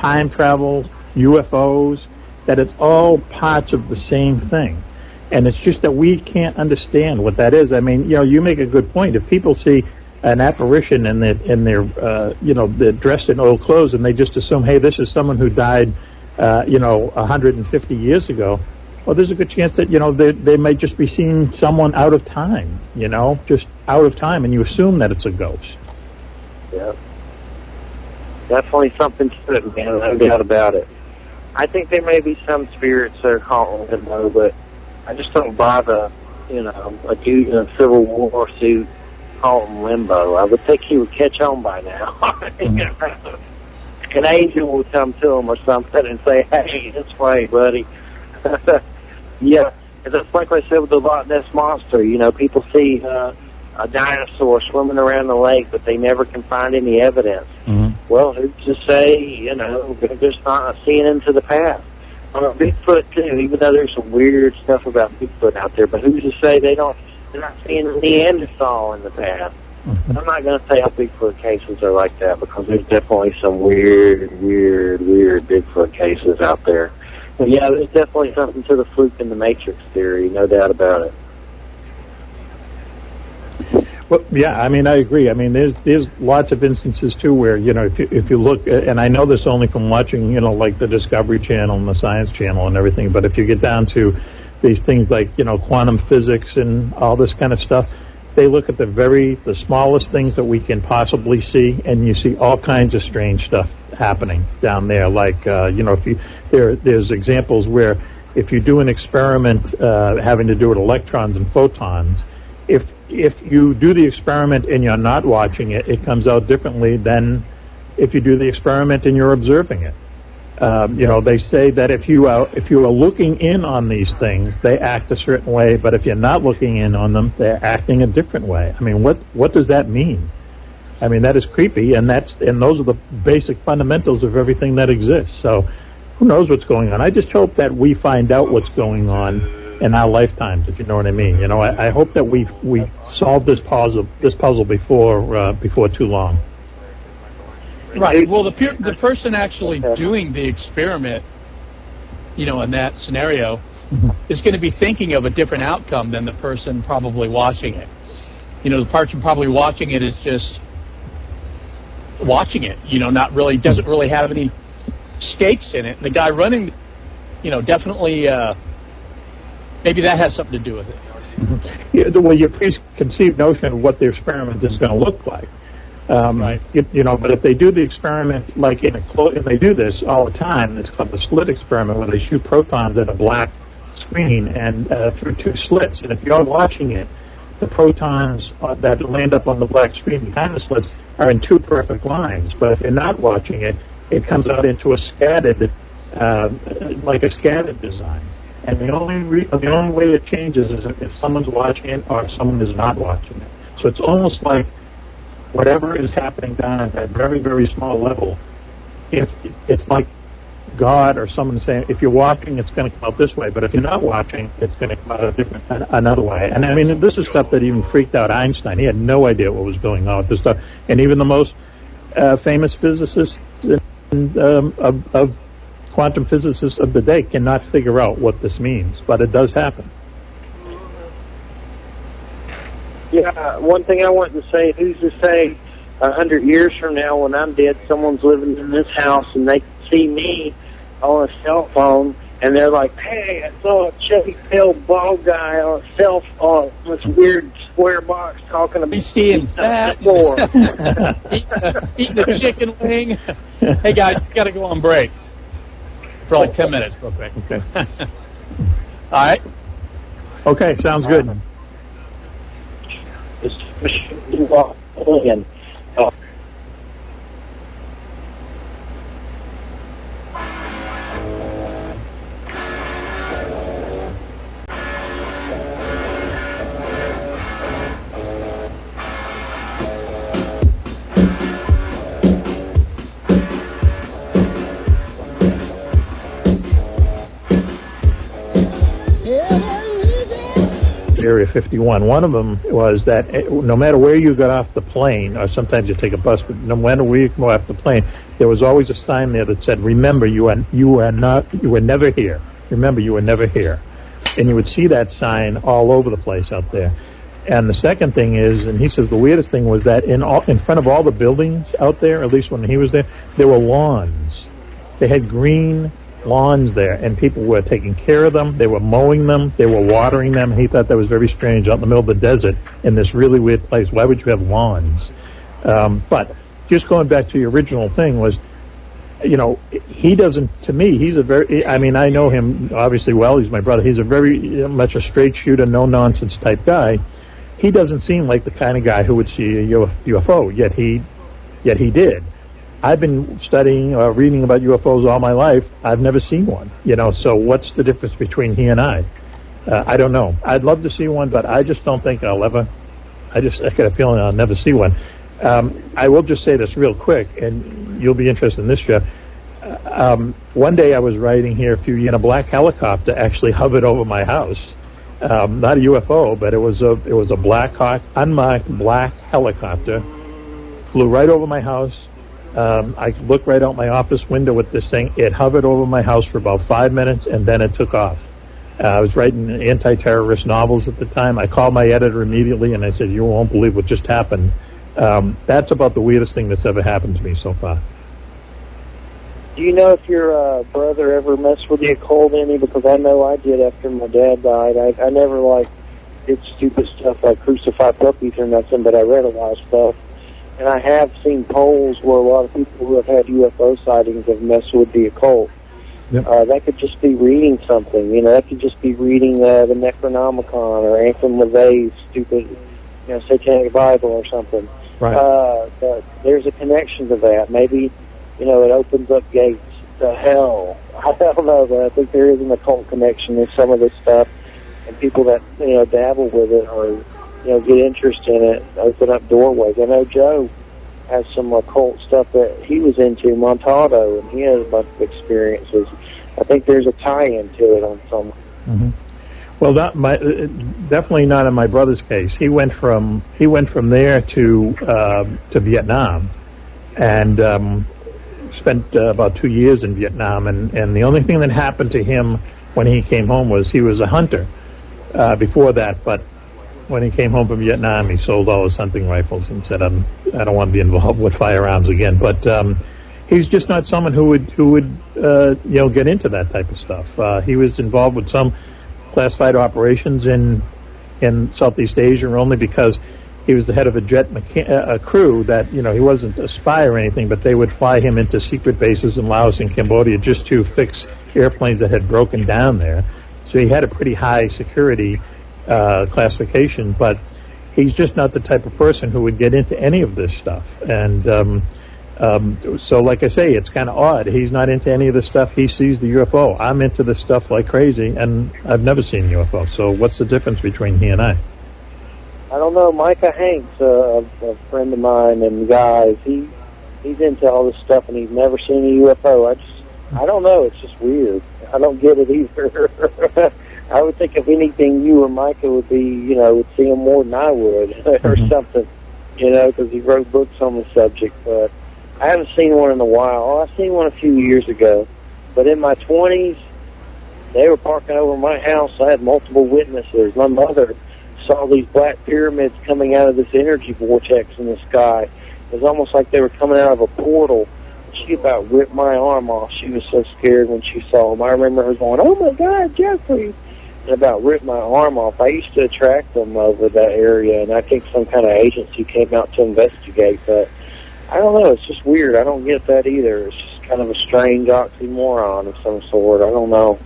time travel, UFOs, that it's all parts of the same thing. And it's just that we can't understand what that is. I mean, you make a good point. If people see an apparition and they're dressed in old clothes and they just assume, hey, this is someone who died, 150 years ago, well, there's a good chance that, they might just be seeing someone out of time, just out of time, and you assume that it's a ghost. Yeah. Definitely something to it, man, no doubt about it. I think there may be some spirits that are calling limbo, but I just don't buy the, a dude in a Civil War suit calling limbo. I would think he would catch on by now. An angel would come to him or something and say, hey, this way, buddy. Yeah, it's like I said with the Loch Ness Monster. People see a dinosaur swimming around the lake, but they never can find any evidence. Mm-hmm. Well, who's to say, they're just not seeing into the past. Bigfoot, too, even though there's some weird stuff about Bigfoot out there, but who's to say they're not seeing Neanderthal in the past? Mm-hmm. I'm not going to say all Bigfoot cases are like that, because there's definitely some weird Bigfoot cases out there. But yeah, there's definitely something to the fluke in the Matrix theory, no doubt about it. Well, yeah, I mean, I agree. I mean, there's lots of instances too where if you look, and I know this only from watching like the Discovery Channel and the Science Channel and everything, but if you get down to these things like quantum physics and all this kind of stuff, they look at the smallest things that we can possibly see, and you see all kinds of strange stuff happening down there. Like there's examples where if you do an experiment having to do with electrons and photons, if you do the experiment and you're not watching it, it comes out differently than if you do the experiment and you're observing it. They say that if you are looking in on these things, they act a certain way, but if you're not looking in on them, they're acting a different way. I mean, what does that mean? I mean, that is creepy, and those are the basic fundamentals of everything that exists. So, who knows what's going on? I just hope that we find out what's going on in our lifetimes, if you know what I mean. I hope that we solve this puzzle before too long. Right. Well, the person actually doing the experiment, in that scenario, is going to be thinking of a different outcome than the person probably watching it. The person probably watching it is just watching it. Doesn't really have any stakes in it. The guy running, definitely. Maybe that has something to do with it. Mm-hmm. Yeah, well, your preconceived notion of what the experiment is going to look like. Right. But if they do the experiment like and they do this all the time, it's called the slit experiment, where they shoot protons at a black screen and through two slits. And if you're watching it, the protons that land up on the black screen behind the slits are in two perfect lines. But if you're not watching it, it comes out into a scattered, like a scattered design. And the only way it changes is if someone's watching it or someone is not watching it. So it's almost like whatever is happening down at that very, very small level, if it's like God or someone saying, if you're watching, it's going to come out this way, but if you're not watching, it's going to come out another way. And I mean, this is stuff that even freaked out Einstein. He had no idea what was going on with this stuff. And even the most famous physicists of quantum physicists of the day cannot figure out what this means, but it does happen. Yeah, one thing I wanted to say, who's to say 100 years from now when I'm dead, someone's living in this house and they see me on a cell phone and they're like, hey, I saw a chubby, pale, bald guy on a cell phone, this weird square box talking about seeing that more. Eating a chicken wing. Hey, guys, got to go on break for like 10 minutes real quick. Okay. All right. Okay, sounds good. Area 51. One of them was that no matter where you got off the plane, or sometimes you take a bus, but no matter where you go off the plane, there was always a sign there that said, "Remember, you were never here. Remember, you were never here." And you would see that sign all over the place out there. And the second thing is, and he says the weirdest thing was that in front of all the buildings out there, at least when he was there were lawns. They had green lawns there, and people were taking care of them. They were mowing them. They were watering them. He thought that was very strange out in the middle of the desert in this really weird place. Why would you have lawns? But just going back to your original thing was, he doesn't, to me, he's a very, I mean, I know him obviously well. He's my brother. He's a very much a straight shooter, no-nonsense type guy. He doesn't seem like the kind of guy who would see a UFO, yet he did. I've been studying or reading about UFOs all my life. I've never seen one, so what's the difference between he and I? I don't know. I'd love to see one, but I just don't think I'll ever, I got a feeling I'll never see one. I will just say this real quick, and you'll be interested in this, Jeff. One day I was riding here and a black helicopter actually hovered over my house. Not a UFO, but it was a Black Hawk, unmarked black helicopter, flew right over my house. I could look right out my office window with this thing. It hovered over my house for about 5 minutes, and then it took off. I was writing anti-terrorist novels at the time. I called my editor immediately, and I said, "You won't believe what just happened." That's about the weirdest thing that's ever happened to me so far. Do you know if your brother ever messed with the occult any? Because I know I did after my dad died. I never, did stupid stuff like crucify puppies or nothing, but I read a lot of stuff. And I have seen polls where a lot of people who have had UFO sightings have messed with the occult. Yep. That could just be reading something. That could just be reading the Necronomicon or Anthony LaVey's stupid, Satanic Bible or something. Right. But there's a connection to that. Maybe, it opens up gates to hell. I don't know, but I think there is an occult connection in some of this stuff. And people that, dabble with it or get interest in it, open up doorways. I know Joe has some occult stuff that he was into, Montaldo, and he has a bunch of experiences. I think there's a tie-in to it on some. Mm-hmm. Well, definitely not in my brother's case. He went from there to Vietnam, and spent about 2 years in Vietnam. And the only thing that happened to him when he came home was he was a hunter before that, but when he came home from Vietnam, he sold all his hunting rifles and said, "I don't want to be involved with firearms again." But he's just not someone who would get into that type of stuff. He was involved with some classified operations in Southeast Asia only because he was the head of a crew that he wasn't a spy or anything, but they would fly him into secret bases in Laos and Cambodia just to fix airplanes that had broken down there. So he had a pretty high security classification, but he's just not the type of person who would get into any of this stuff. And so like I say, it's kind of odd. He's not into any of this stuff. He sees the UFO. I'm into this stuff like crazy, and I've never seen UFO. So what's the difference between he and I? I don't know. Micah Hanks, a friend of mine and guys, he's into all this stuff, and he's never seen a UFO. I don't know. It's just weird. I don't get it either. I would think if anything, you or Micah would be, would see him more than I would, or something, because he wrote books on the subject. But I haven't seen one in a while. Oh, I seen one a few years ago. But in my 20s, they were parking over my house. I had multiple witnesses. My mother saw these black pyramids coming out of this energy vortex in the sky. It was almost like they were coming out of a portal. She about ripped my arm off. She was so scared when she saw them. I remember her going, "Oh, my God, Jeffrey," and about ripped my arm off. I used to attract them over that area, and I think some kind of agency came out to investigate. But I don't know. It's just weird. I don't get that either. It's just kind of a strange oxymoron of some sort. I don't know.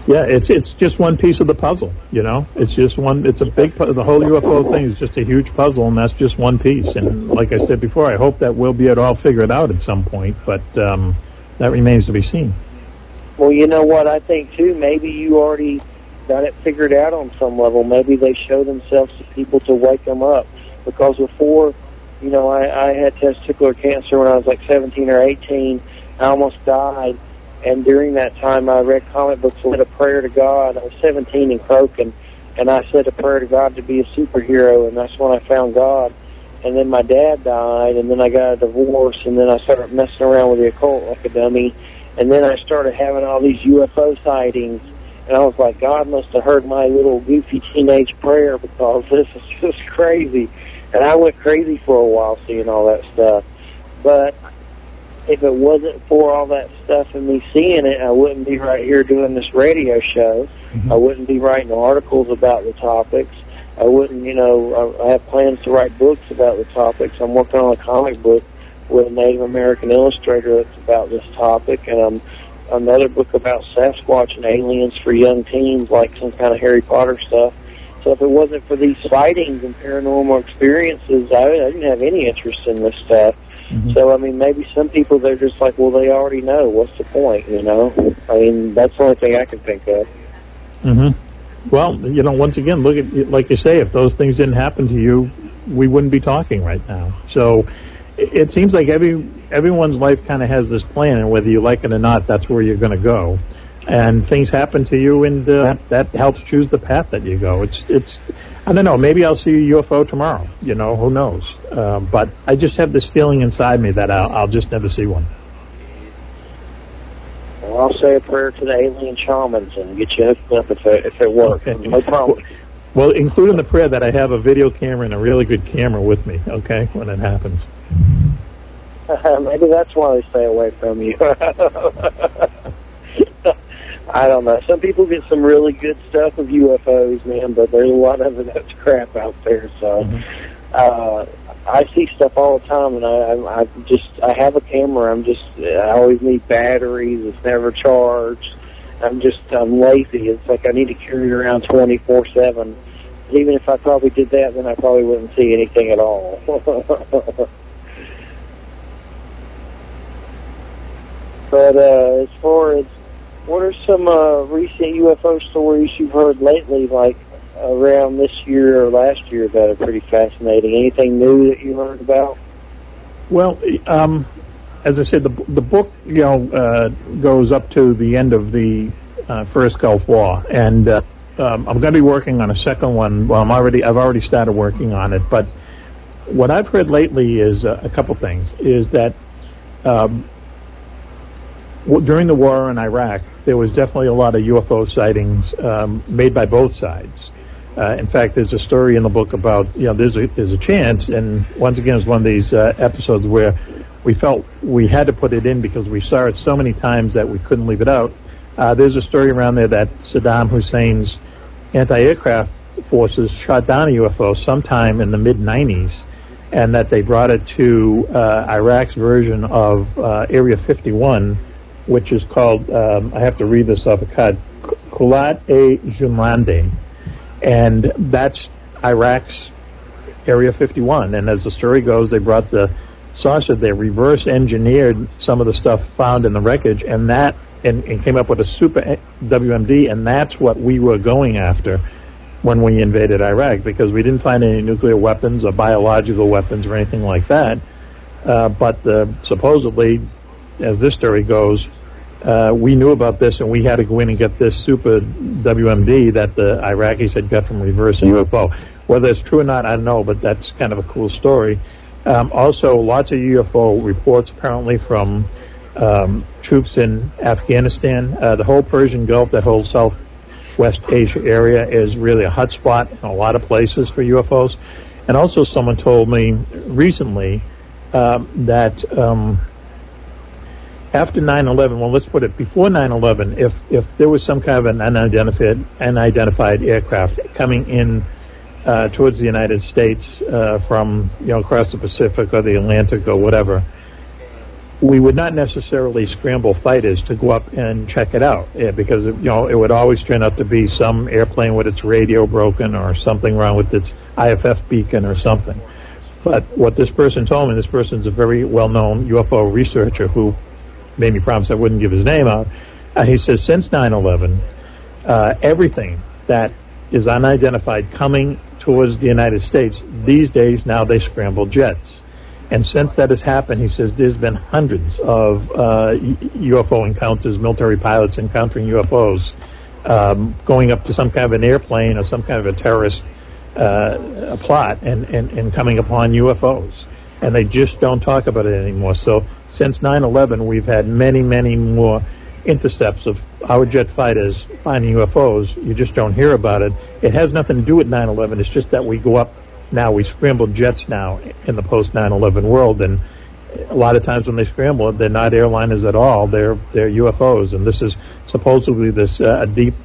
Yeah, it's just one piece of the puzzle, It's just one. It's a big. The whole UFO thing is just a huge puzzle, and that's just one piece. And like I said before, I hope that we'll be able to all figure it out at some point. But that remains to be seen. Well, you know what? I think too. Maybe you already got it figured out on some level. Maybe they show themselves to people to wake them up. Because before, I had testicular cancer when I was like 17 or 18. I almost died. And during that time, I read comic books and said a prayer to God. I was 17 and croaking, and I said a prayer to God to be a superhero, and that's when I found God. And then my dad died, and then I got a divorce, and then I started messing around with the occult like a dummy. And then I started having all these UFO sightings, and I was like, God must have heard my little goofy teenage prayer, because this is just crazy. And I went crazy for a while seeing all that stuff. But if it wasn't for all that stuff and me seeing it, I wouldn't be right here doing this radio show. Mm-hmm. I wouldn't be writing articles about the topics. I wouldn't, I have plans to write books about the topics. I'm working on a comic book with a Native American illustrator that's about this topic, and another book about Sasquatch and aliens for young teens, like some kind of Harry Potter stuff. So if it wasn't for these sightings and paranormal experiences, I didn't have any interest in this stuff. Mm-hmm. So, I mean, maybe some people, they're just like, well, they already know. What's the point, I mean, that's the only thing I can think of. Mm-hmm. Well, once again, look at, like you say, if those things didn't happen to you, we wouldn't be talking right now. So it seems like everyone's life kind of has this plan, and whether you like it or not, that's where you're going to go. And things happen to you, and that helps choose the path that you go. It's I don't know, maybe I'll see a UFO tomorrow, who knows. But I just have this feeling inside me that I'll just never see one. Well, I'll say a prayer to the alien shamans and get you hooked up if it works. Okay. No problem. Well, include in the prayer that I have a video camera and a really good camera with me, okay, when it happens. Maybe that's why they stay away from you. I don't know. Some people get some really good stuff of UFOs, man, but there's a lot of it that's crap out there. So I see stuff all the time, and I have a camera. I always need batteries. It's never charged. I'm lazy. It's like I need to carry it around 24/7. Even if I probably did that, then I probably wouldn't see anything at all. But as far as what are some recent UFO stories you've heard lately, like around this year or last year, that are pretty fascinating? Anything new that you heard about? Well, as I said, the book goes up to the end of the first Gulf War, and I'm going to be working on a second one. Well, I've already started working on it, but what I've heard lately is a couple things. Is that during the war in Iraq, there was definitely a lot of UFO sightings made by both sides. In fact, there's a story in the book about, there's a chance, and once again, it's one of these episodes where we felt we had to put it in because we saw it so many times that we couldn't leave it out. There's a story around there that Saddam Hussein's anti-aircraft forces shot down a UFO sometime in the mid-90s, and that they brought it to Iraq's version of Area 51, which is called, I have to read this off a card, Kulat-e-Jumande. And that's Iraq's Area 51. And as the story goes, they brought the saucer, they reverse engineered some of the stuff found in the wreckage, and came up with a super WMD, and that's what we were going after when we invaded Iraq, because we didn't find any nuclear weapons or biological weapons or anything like that. But supposedly, as this story goes, we knew about this, and we had to go in and get this super WMD that the Iraqis had got from reversing UFO. Whether it's true or not, I don't know, but that's kind of a cool story. Also, lots of UFO reports apparently from troops in Afghanistan. The whole Persian Gulf, that whole Southwest Asia area, is really a hot spot in a lot of places for UFOs. And also, someone told me recently that after 9/11, well, let's put it before 9/11, if there was some kind of an unidentified aircraft coming in towards the United States from across the Pacific or the Atlantic or whatever, we would not necessarily scramble fighters to go up and check it out, because it would always turn out to be some airplane with its radio broken or something wrong with its IFF beacon or something. But what this person told me, this person's a very well-known UFO researcher who made me promise I wouldn't give his name out. He says since 9/11, everything that is unidentified coming towards the United States, these days now they scramble jets. And since that has happened, he says there's been hundreds of UFO encounters, military pilots encountering UFOs, going up to some kind of an airplane or some kind of a terrorist plot and coming upon UFOs. And they just don't talk about it anymore. So since 9/11, we've had many, many more intercepts of our jet fighters finding UFOs. You just don't hear about it. It has nothing to do with 9/11. It's just that we go up now. We scramble jets now in the post-9/11 world, and a lot of times when they scramble, they're not airliners at all. They're UFOs, and this is supposedly this deep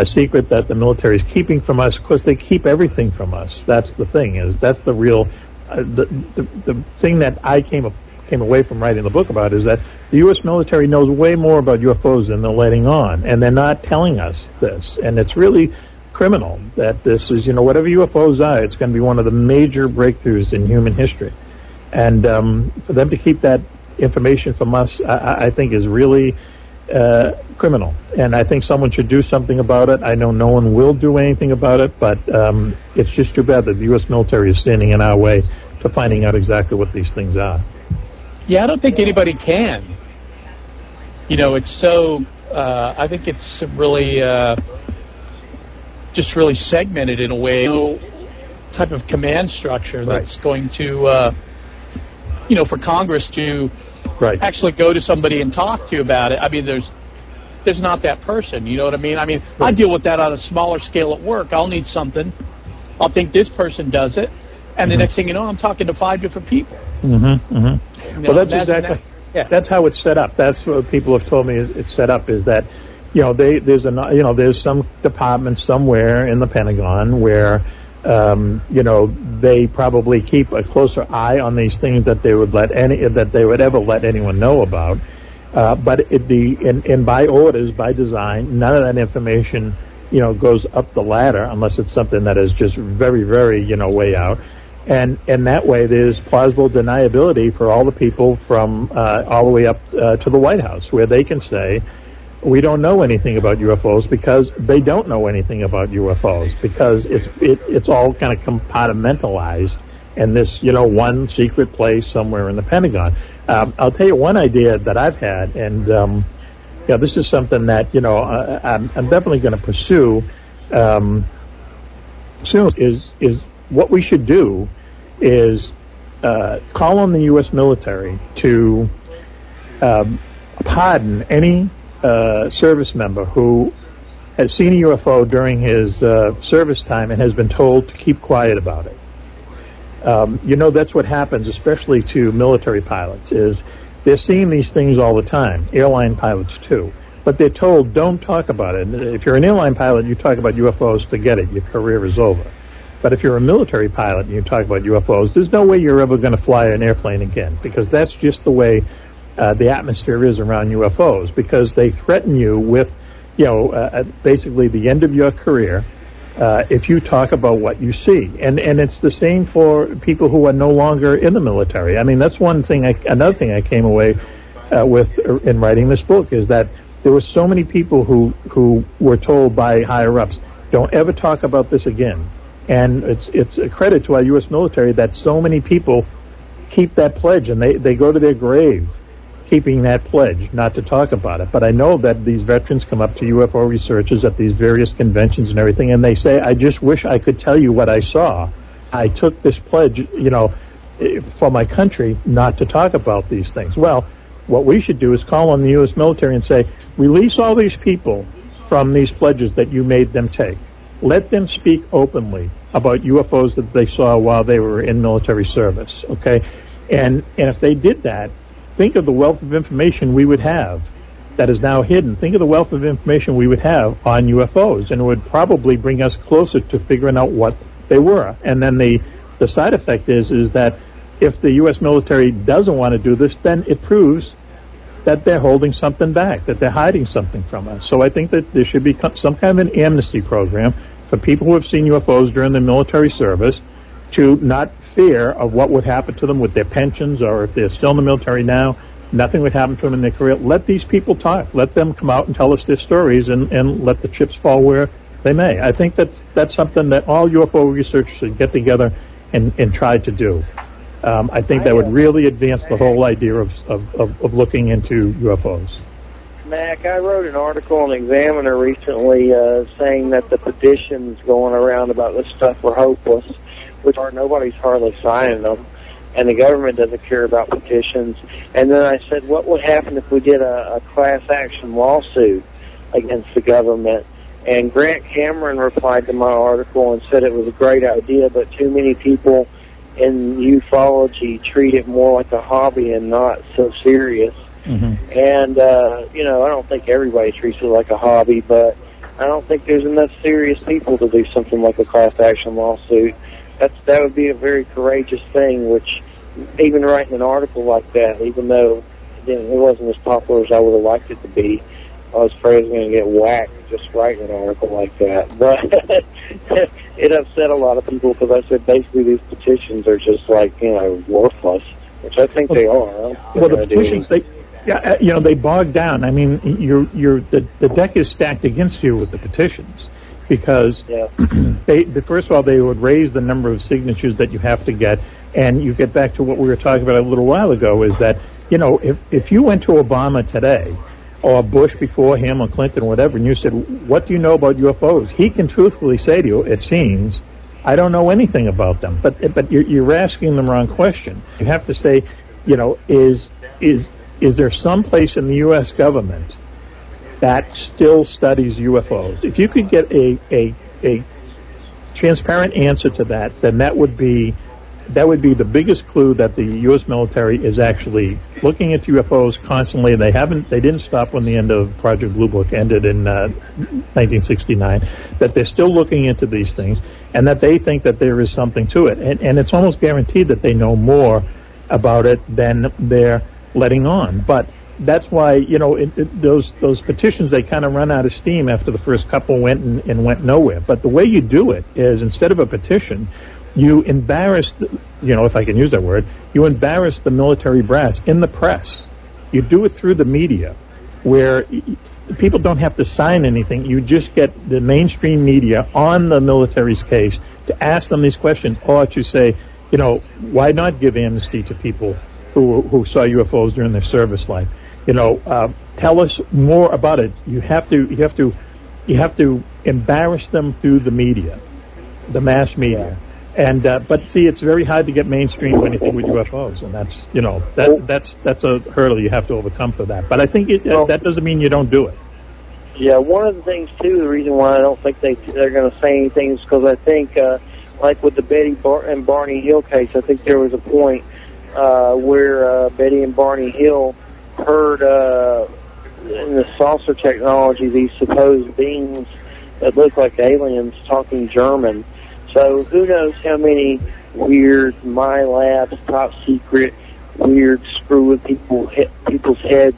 secret that the military is keeping from us. Of course, they keep everything from us. That's the thing. That's the real the thing that I came away from writing the book about, is that the U.S. military knows way more about UFOs than they're letting on, and they're not telling us this. And it's really criminal that this is, whatever UFOs are, it's going to be one of the major breakthroughs in human history. And for them to keep that information from us, I think is really criminal. And I think someone should do something about it. I know no one will do anything about it, but it's just too bad that the U.S. military is standing in our way to finding out exactly what these things are. Yeah, I don't think anybody can. It's so, I think it's really, just really segmented in a way, type of command structure that's going to, for Congress to actually go to somebody and talk to you about it. I mean, there's not that person, you know what I mean? I mean, I deal with that on a smaller scale at work. I'll need something. I'll think this person does it. And the next thing you know, I'm talking to 5 different people. Well, that's exactly. That's how it's set up. That's what people have told me it's set up. Is that there's some department somewhere in the Pentagon where they probably keep a closer eye on these things that they would ever let anyone know about. But by orders, by design, none of that information goes up the ladder unless it's something that is just very, very way out. And that way, there's plausible deniability for all the people from all the way up to the White House, where they can say, we don't know anything about UFOs, because they don't know anything about UFOs, because it's all kind of compartmentalized in this one secret place somewhere in the Pentagon. I'll tell you one idea that I've had, and this is something that I'm definitely going to pursue soon. Is what we should do is call on the U.S. military to pardon any service member who has seen a UFO during his service time and has been told to keep quiet about it. That's what happens, especially to military pilots, is they're seeing these things all the time, airline pilots too, but they're told, don't talk about it. If you're an airline pilot and you talk about UFOs, forget it, your career is over. But if you're a military pilot and you talk about UFOs, there's no way you're ever going to fly an airplane again, because that's just the way the atmosphere is around UFOs, because they threaten you with, basically the end of your career if you talk about what you see. And it's the same for people who are no longer in the military. I mean, that's another thing I came away with in writing this book, is that there were so many people who were told by higher-ups, don't ever talk about this again. And it's a credit to our U.S. military that so many people keep that pledge, and they go to their grave keeping that pledge not to talk about it. But I know that these veterans come up to UFO researchers at these various conventions and everything, and they say, I just wish I could tell you what I saw. I took this pledge, for my country not to talk about these things. Well, what we should do is call on the U.S. military and say, release all these people from these pledges that you made them take. Let them speak openly about UFOs that they saw while they were in military service, okay? And if they did that, think of the wealth of information we would have that is now hidden. Think of the wealth of information we would have on UFOs, and it would probably bring us closer to figuring out what they were. And then the side effect is that if the U.S. military doesn't want to do this, then it proves that they're holding something back, that they're hiding something from us. So I think that there should be some kind of an amnesty program for people who have seen UFOs during their military service, to not fear of what would happen to them with their pensions, or if they're still in the military now, nothing would happen to them in their career. Let these people talk. Let them come out and tell us their stories, and let the chips fall where they may. I think that's something that all UFO researchers should get together and try to do. I think that would really advance the whole idea of looking into UFOs. Mac, I wrote an article in Examiner recently saying that the petitions going around about this stuff were hopeless, which nobody's hardly signing them, and the government doesn't care about petitions. And then I said, what would happen if we did a class action lawsuit against the government? And Grant Cameron replied to my article and said it was a great idea, but too many people in ufology treat it more like a hobby and not so serious. Mm-hmm. And, I don't think everybody treats it like a hobby, but I don't think there's enough serious people to do something like a class action lawsuit. That would be a very courageous thing, which even writing an article like that, even though it wasn't as popular as I would have liked it to be, I was afraid I was going to get whacked just writing an article like that. But it upset a lot of people because I said basically these petitions are just worthless, which I think they are. Well, the petitions, they bog down. I mean, the deck is stacked against you with the petitions because first of all, they would raise the number of signatures that you have to get, and you get back to what we were talking about a little while ago, is that, if you went to Obama today, or Bush before him, or Clinton, or whatever, and you said, what do you know about UFOs? He can truthfully say to you, it seems, I don't know anything about them. But you're asking the wrong question. You have to say, is there some place in the U.S. government that still studies UFOs? If you could get a transparent answer to that, then that would be the biggest clue that the U.S. military is actually looking at UFOs constantly. They didn't stop when the end of Project Blue Book ended in 1969, that they're still looking into these things, and that they think that there is something to it. And it's almost guaranteed that they know more about it than they're letting on. But that's why, those petitions, they kind of run out of steam after the first couple went went nowhere. But the way you do it is, instead of a petition, you embarrass, if I can use that word, you embarrass the military brass in the press. You do it through the media, where people don't have to sign anything. You just get the mainstream media on the military's case to ask them these questions, or to say, why not give amnesty to people who saw UFOs during their service life? Tell us more about it. You have to embarrass them through the media, the mass media. And but see, it's very hard to get mainstream anything with UFOs, and that's a hurdle you have to overcome for that. But I think that doesn't mean you don't do it. Yeah, one of the things too, the reason why I don't think they're going to say anything is because I think, like with the Betty and Barney Hill case, I think there was a point where Betty and Barney Hill heard in the saucer technology these supposed beings that look like aliens talking German. So who knows how many weird My Labs, top secret, weird screw with people's heads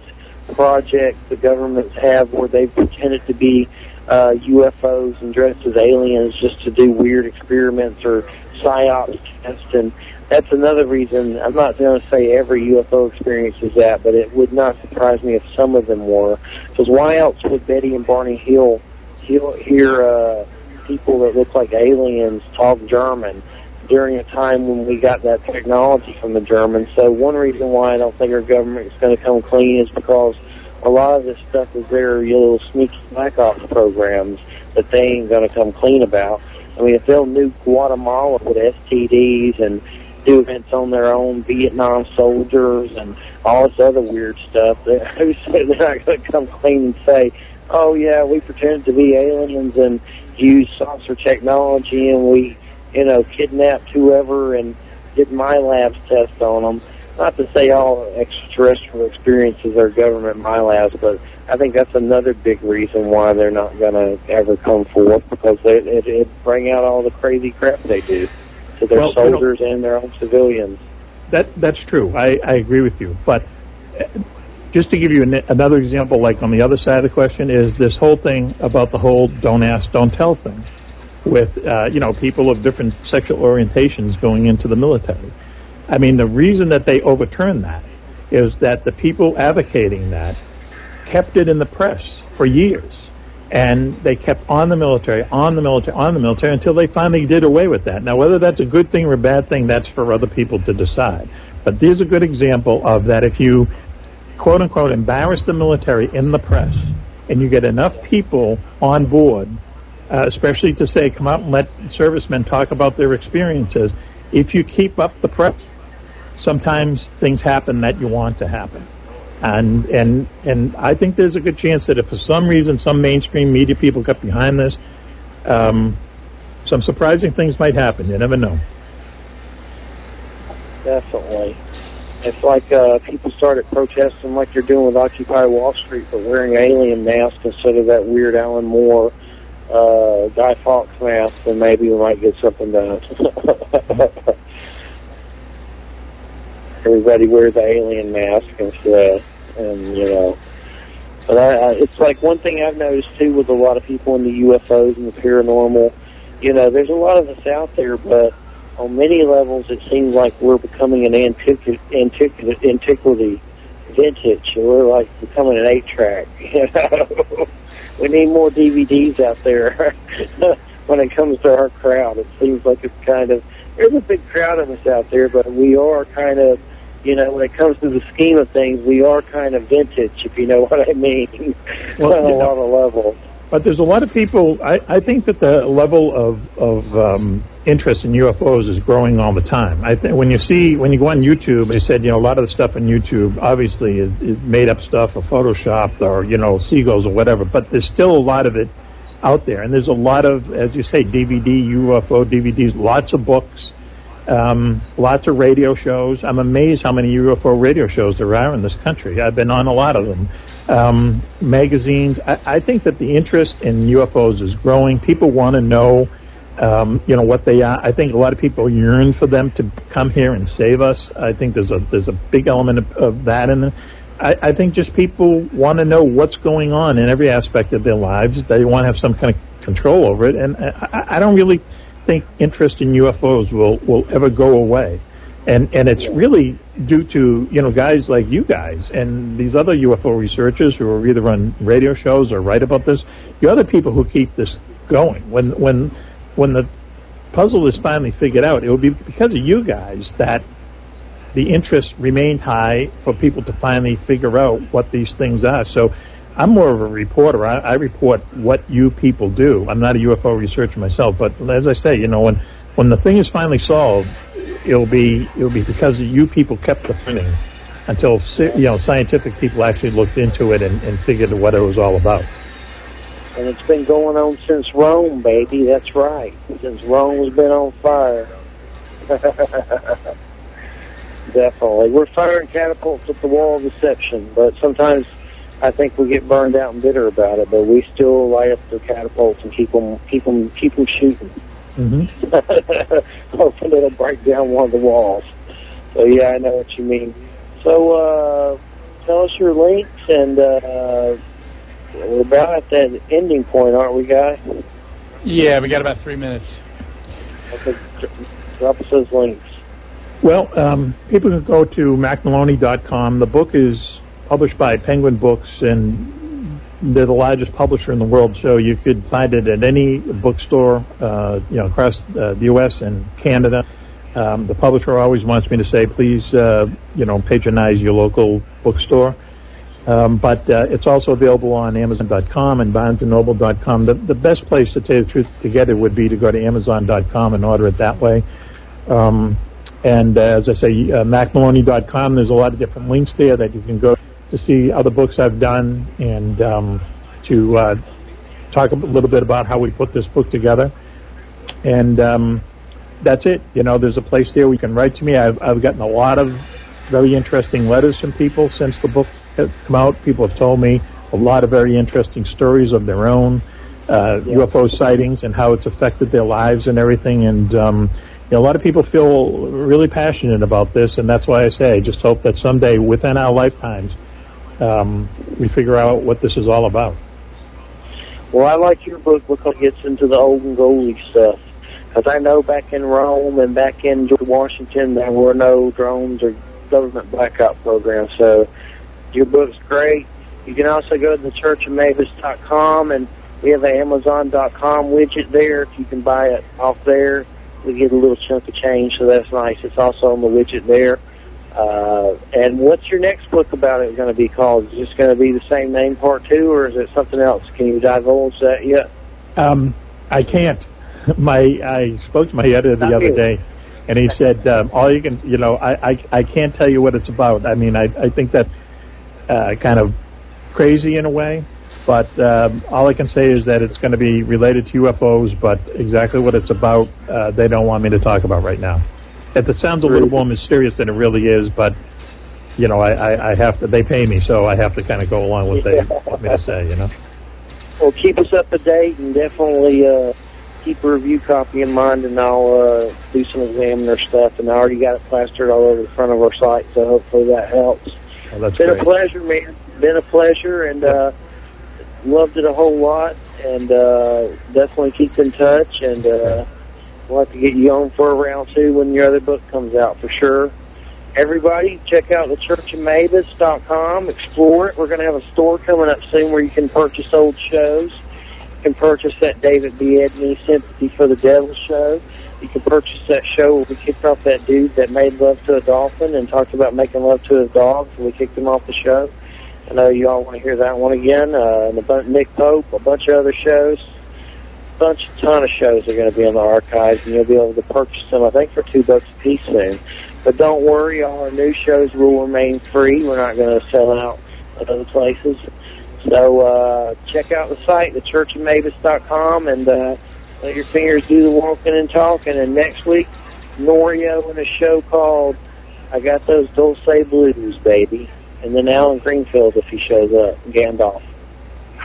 projects the governments have where they've pretended to be UFOs and dressed as aliens just to do weird experiments or psyops tests. And that's another reason. I'm not going to say every UFO experience is that, but it would not surprise me if some of them were. Because why else would Betty and Barney Hill hear people that look like aliens talk German during a time when we got that technology from the Germans? So one reason why I don't think our government is going to come clean is because a lot of this stuff is their little sneaky black ops programs that they ain't going to come clean about. I mean, if they'll nuke Guatemala with STDs and do events on their own Vietnam soldiers and all this other weird stuff, they're not going to come clean and say, oh yeah, we pretended to be aliens and used saucer technology and we, kidnapped whoever and did My Labs test on them. Not to say all extraterrestrial experiences are government My Labs, but I think that's another big reason why they're not going to ever come forth, because it bring out all the crazy crap they do to their soldiers and their own civilians. That's true. I agree with you. But just to give you another example, like on the other side of the question, is this whole thing about the whole don't ask, don't tell thing with, people of different sexual orientations going into the military. I mean, the reason that they overturned that is that the people advocating that kept it in the press for years. And they kept on the military, on the military, on the military until they finally did away with that. Now, whether that's a good thing or a bad thing, that's for other people to decide. But there's a good example of that. If you, quote unquote, embarrass the military in the press, and you get enough people on board, especially to say, come out and let servicemen talk about their experiences, if you keep up the press, sometimes things happen that you want to happen. And I think there's a good chance that if for some reason some mainstream media people got behind this, some surprising things might happen. You never know. Definitely. It's like people started protesting like they're doing with Occupy Wall Street, but wearing alien masks instead of that weird Alan Moore, Guy Fawkes mask, then maybe we might get something done. Everybody wears the alien mask instead, and you know. But it's like one thing I've noticed too with a lot of people in the UFOs and the paranormal. You know, there's a lot of us out there, but on many levels, it seems like we're becoming an antiquity vintage. We're like becoming an 8-track. You know, we need more DVDs out there. When it comes to our crowd, it seems like it's kind of, there's a big crowd of us out there, but we are kind of, you know, when it comes to the scheme of things, we are kind of vintage, if you know what I mean. Well, on a lot of levels. But there's a lot of people, I think that the level of interest in UFOs is growing all the time. I think when you go on YouTube, they said, you know, a lot of the stuff on YouTube obviously is made up stuff or photoshopped or, you know, seagulls or whatever, but there's still a lot of it out there. And there's a lot of, as you say, DVD, UFO DVDs, lots of books, lots of radio shows. I'm amazed how many UFO radio shows there are in this country. I've been on a lot of them. Magazines. I think that the interest in UFOs is growing. People want to know, you know, what they are. I think a lot of people yearn for them to come here and save us. I think there's a big element of that in it. I think just people want to know what's going on in every aspect of their lives. They want to have some kind of control over it, and I don't really think interest in UFOs will ever go away. And it's really due to, you know, guys like you guys and these other UFO researchers who are either on radio shows or write about this. The other people who keep this going. When the puzzle is finally figured out, it will be because of you guys that the interest remained high for people to finally figure out what these things are. So I'm more of a reporter. I report what you people do. I'm not a UFO researcher myself, but as I say, you know, when the thing is finally solved, it'll be because you people kept the funding until, you know, scientific people actually looked into it and figured what it was all about. And it's been going on since Rome, baby. That's right. Since Rome has been on fire. Definitely. We're firing catapults at the wall of deception, but sometimes I think we get burned out and bitter about it, but we still light up the catapults and keep them shooting. Mm-hmm. Hopefully it'll break down one of the walls. So yeah, I know what you mean. So tell us your links, and we're about at that ending point, aren't we, guys? Yeah, we got about 3 minutes. Okay, drop us those links. Well, people can go to macmaloney.com. The book is published by Penguin Books, and they're the largest publisher in the world, so you could find it at any bookstore, you know, across the U.S. and Canada. The publisher always wants me to say, please, you know, patronize your local bookstore. But it's also available on Amazon.com and BarnesandNoble.com. The best place, to tell you the truth, to get it would be to go to Amazon.com and order it that way. And as I say, MacMaloney.com, there's a lot of different links there that you can go to see other books I've done and to talk a little bit about how we put this book together. And that's it. You know, there's a place there where you can write to me. I've gotten a lot of very interesting letters from people since the book has come out. People have told me a lot of very interesting stories of their own UFO sightings and how it's affected their lives and everything. And you know, a lot of people feel really passionate about this, and that's why I say I just hope that someday within our lifetimes we figure out what this is all about. Well, I like your book because it gets into the old and goldie stuff. Because I know back in Rome and back in George Washington, there were no drones or government blackout programs. So your book's great. You can also go to thechurchofmavis.com and We have an Amazon.com widget there. If you can buy it off there, we get a little chunk of change, so that's nice. It's also on the widget there. And what's your next book about it going to be called? Is it just going to be the same name, part 2, or is it something else? Can you divulge that yet? I can't. I spoke to my editor the other day, and he said, all you can, I can't tell you what it's about. I mean, I think that's kind of crazy in a way, but all I can say is that it's going to be related to UFOs, but exactly what it's about, they don't want me to talk about right now. It sounds a little more mysterious than it really is, but, I have to, they pay me, so I have to kind of go along with what they want me to say, Well, keep us up to date, and definitely keep a review copy in mind, and I'll do some examiner stuff, and I already got it plastered all over the front of our site, so hopefully that helps. Well, that's been great. A pleasure, man. Been a pleasure, and loved it a whole lot, and definitely keep in touch, and we'll have to get you on for a round 2 when your other book comes out for sure. Everybody, check out the churchofmavis.com, explore it. We're going to have a store coming up soon where you can purchase old shows. You can purchase that David B. Edney Sympathy for the Devil show. You can purchase that show where we kicked off that dude that made love to a dolphin and talked about making love to his dog, so we kicked him off the show. I know you all want to hear that one again. And Nick Pope, a bunch of other shows. Ton of shows are going to be in the archives, and you'll be able to purchase them, I think, for $2 a piece soon. But don't worry, all our new shows will remain free. We're not going to sell out at other places. So check out the site, thechurchofmavis.com, and let your fingers do the walking and talking. And next week, Norio in a show called I Got Those Dulce Blues, Baby. And then Alan Greenfield, if he shows up, Gandalf.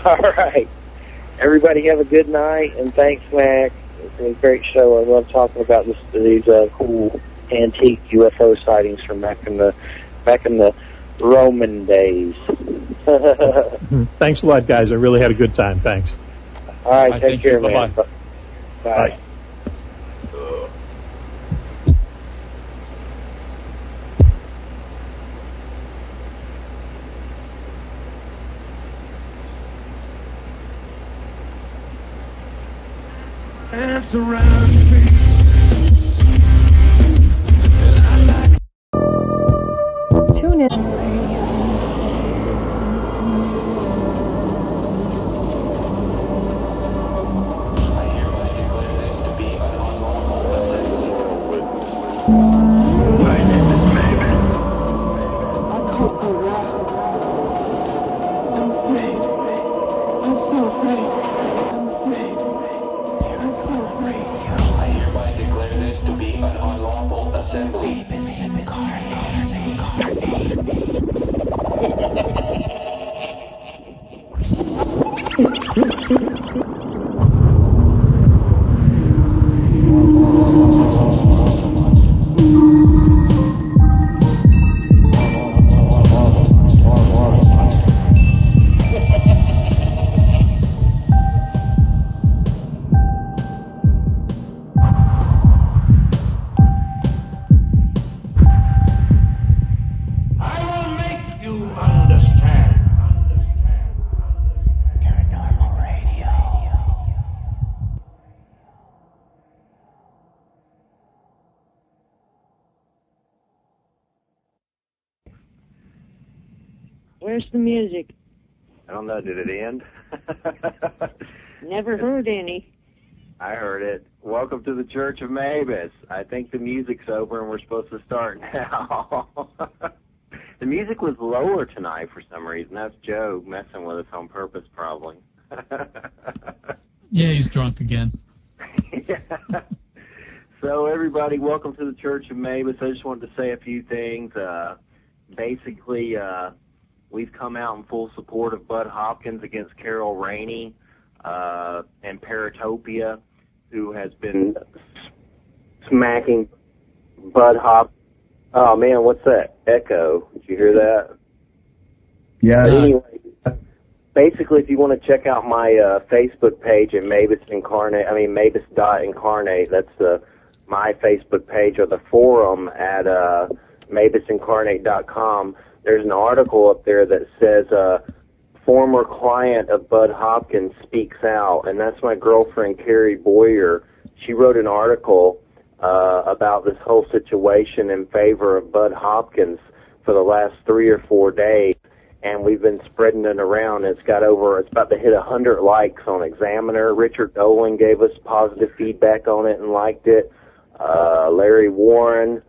All right. Everybody have a good night, and thanks, Mac. It's been a great show. I love talking about these cool antique UFO sightings from back in the Roman days. Thanks a lot, guys. I really had a good time. Thanks. All right, take care, man. Bye-bye. Bye. Dance around me. Tune in. My name is Maven. I can't go wrong. I'm afraid. I'm so afraid. I'm afraid. I'm so afraid. I hereby declare this to be an unlawful assembly. I will make you understand. Paranormal Radio. Where's the music? I don't know. Did it end? Never heard any. I heard it. Welcome to the Church of Mavis. I think the music's over and we're supposed to start now. The music was lower tonight for some reason. That's Joe messing with us on purpose, probably. Yeah, he's drunk again. Yeah. So, everybody, welcome to the Church of Mavis. I just wanted to say a few things. Basically, we've come out in full support of Bud Hopkins against Carol Rainey and Paratopia, who has been smacking Bud Hop. Oh, man, what's that echo? Did you hear that? Yeah. Anyway, basically, if you want to check out my Facebook page at Mavis.incarnate, that's my Facebook page, or the forum at mavisincarnate.com. There's an article up there that says former client of Bud Hopkins speaks out, and that's my girlfriend, Carrie Boyer. She wrote an article about this whole situation in favor of Bud Hopkins for the last 3 or 4 days, and we've been spreading it around. It's about to hit 100 likes on Examiner. Richard Dolan gave us positive feedback on it and liked it. Larry Warren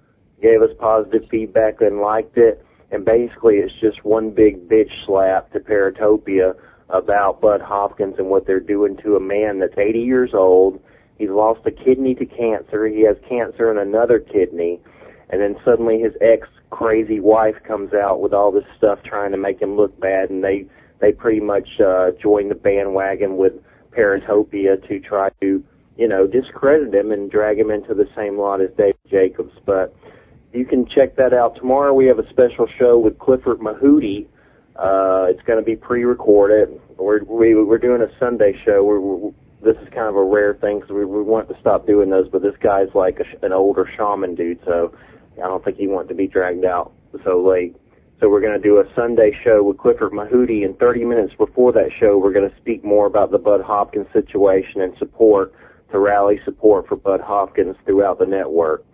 gave us positive feedback and liked it. And basically it's just one big bitch slap to Paratopia about Bud Hopkins and what they're doing to a man that's 80 years old. He's lost a kidney to cancer. He has cancer in another kidney. And then suddenly his ex-crazy wife comes out with all this stuff trying to make him look bad, and they pretty much join the bandwagon with Paratopia to try to, discredit him and drag him into the same lot as Dave Jacobs. But you can check that out. Tomorrow we have a special show with Clifford Mahoody. It's going to be pre-recorded. We're doing a Sunday show. This is kind of a rare thing because we want to stop doing those, but this guy's like an older shaman dude, so I don't think he wanted to be dragged out so late. So we're going to do a Sunday show with Clifford Mahoody, and 30 minutes before that show we're going to speak more about the Bud Hopkins situation and to rally support for Bud Hopkins throughout the network.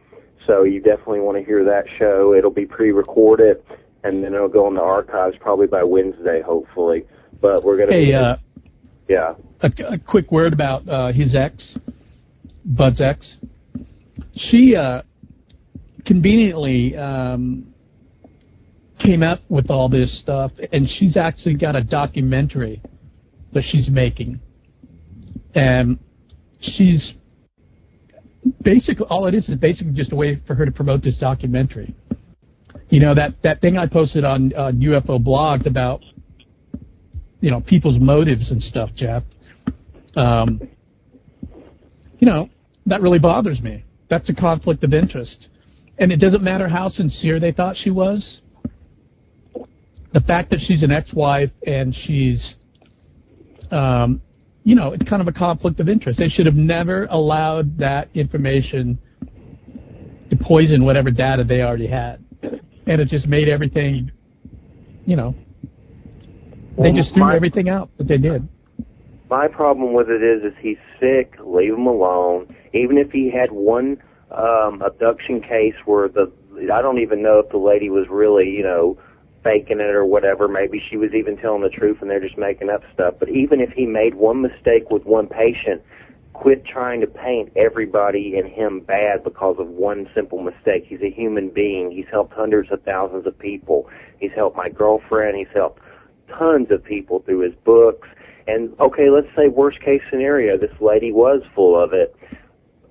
So you definitely want to hear that show. It'll be pre-recorded, and then it'll go in the archives probably by Wednesday, hopefully. But we're going to yeah. A quick word about his ex, Bud's ex. She conveniently came up with all this stuff, and she's actually got a documentary that she's making. And she's basically, all it is basically just a way for her to promote this documentary. That thing I posted on UFO blogs about, people's motives and stuff, Jeff. That really bothers me. That's a conflict of interest. And it doesn't matter how sincere they thought she was. The fact that she's an ex-wife and she's, it's kind of a conflict of interest. They should have never allowed that information to poison whatever data they already had. And it just made everything, they just threw everything out that they did. My problem with it is he's sick, leave him alone. Even if he had one abduction case where I don't even know if the lady was really, faking it or whatever. Maybe she was even telling the truth and they're just making up stuff. But even if he made one mistake with one patient, quit trying to paint everybody and him bad because of one simple mistake. He's a human being. He's helped hundreds of thousands of people. He's helped my girlfriend. He's helped tons of people through his books. And, okay, let's say worst case scenario, this lady was full of it.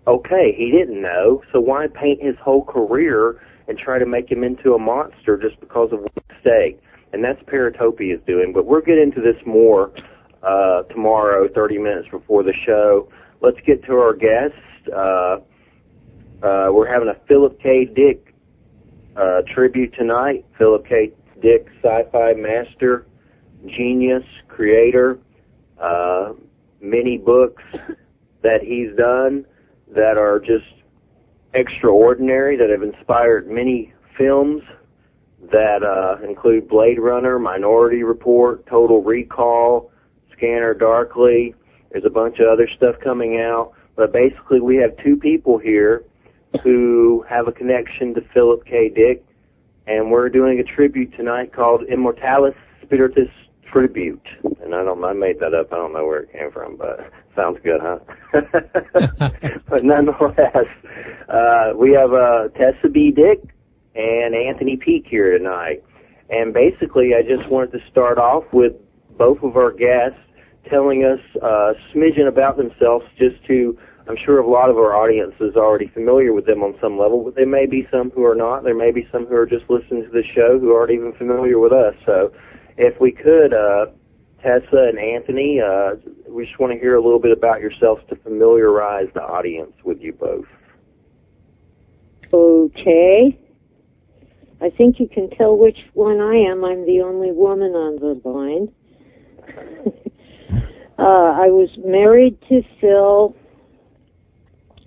Okay, he didn't know, so why paint his whole career and try to make him into a monster just because of one mistake? And that's Paratopia is doing. But we'll get into this more tomorrow, 30 minutes before the show. Let's get to our guest. We're having a Philip K. Dick tribute tonight. Philip K. Dick, sci-fi master, genius, creator, many books that he's done that are just extraordinary, that have inspired many films that include Blade Runner, Minority Report, Total Recall, Scanner Darkly. There's a bunch of other stuff coming out. But basically we have two people here who have a connection to Philip K. Dick, and we're doing a tribute tonight called Immortalis Spiritus Tribute. And I made that up. I don't know where it came from, but sounds good, huh? But nonetheless, we have Tessa B. Dick and Anthony Peak here tonight. And basically, I just wanted to start off with both of our guests telling us a smidgen about themselves, just to, I'm sure a lot of our audience is already familiar with them on some level, but there may be some who are not. There may be some who are just listening to the show who aren't even familiar with us. So if we could, Tessa and Anthony, we just want to hear a little bit about yourselves to familiarize the audience with you both. Okay. I think you can tell which one I am. I'm the only woman on the line. I was married to Phil.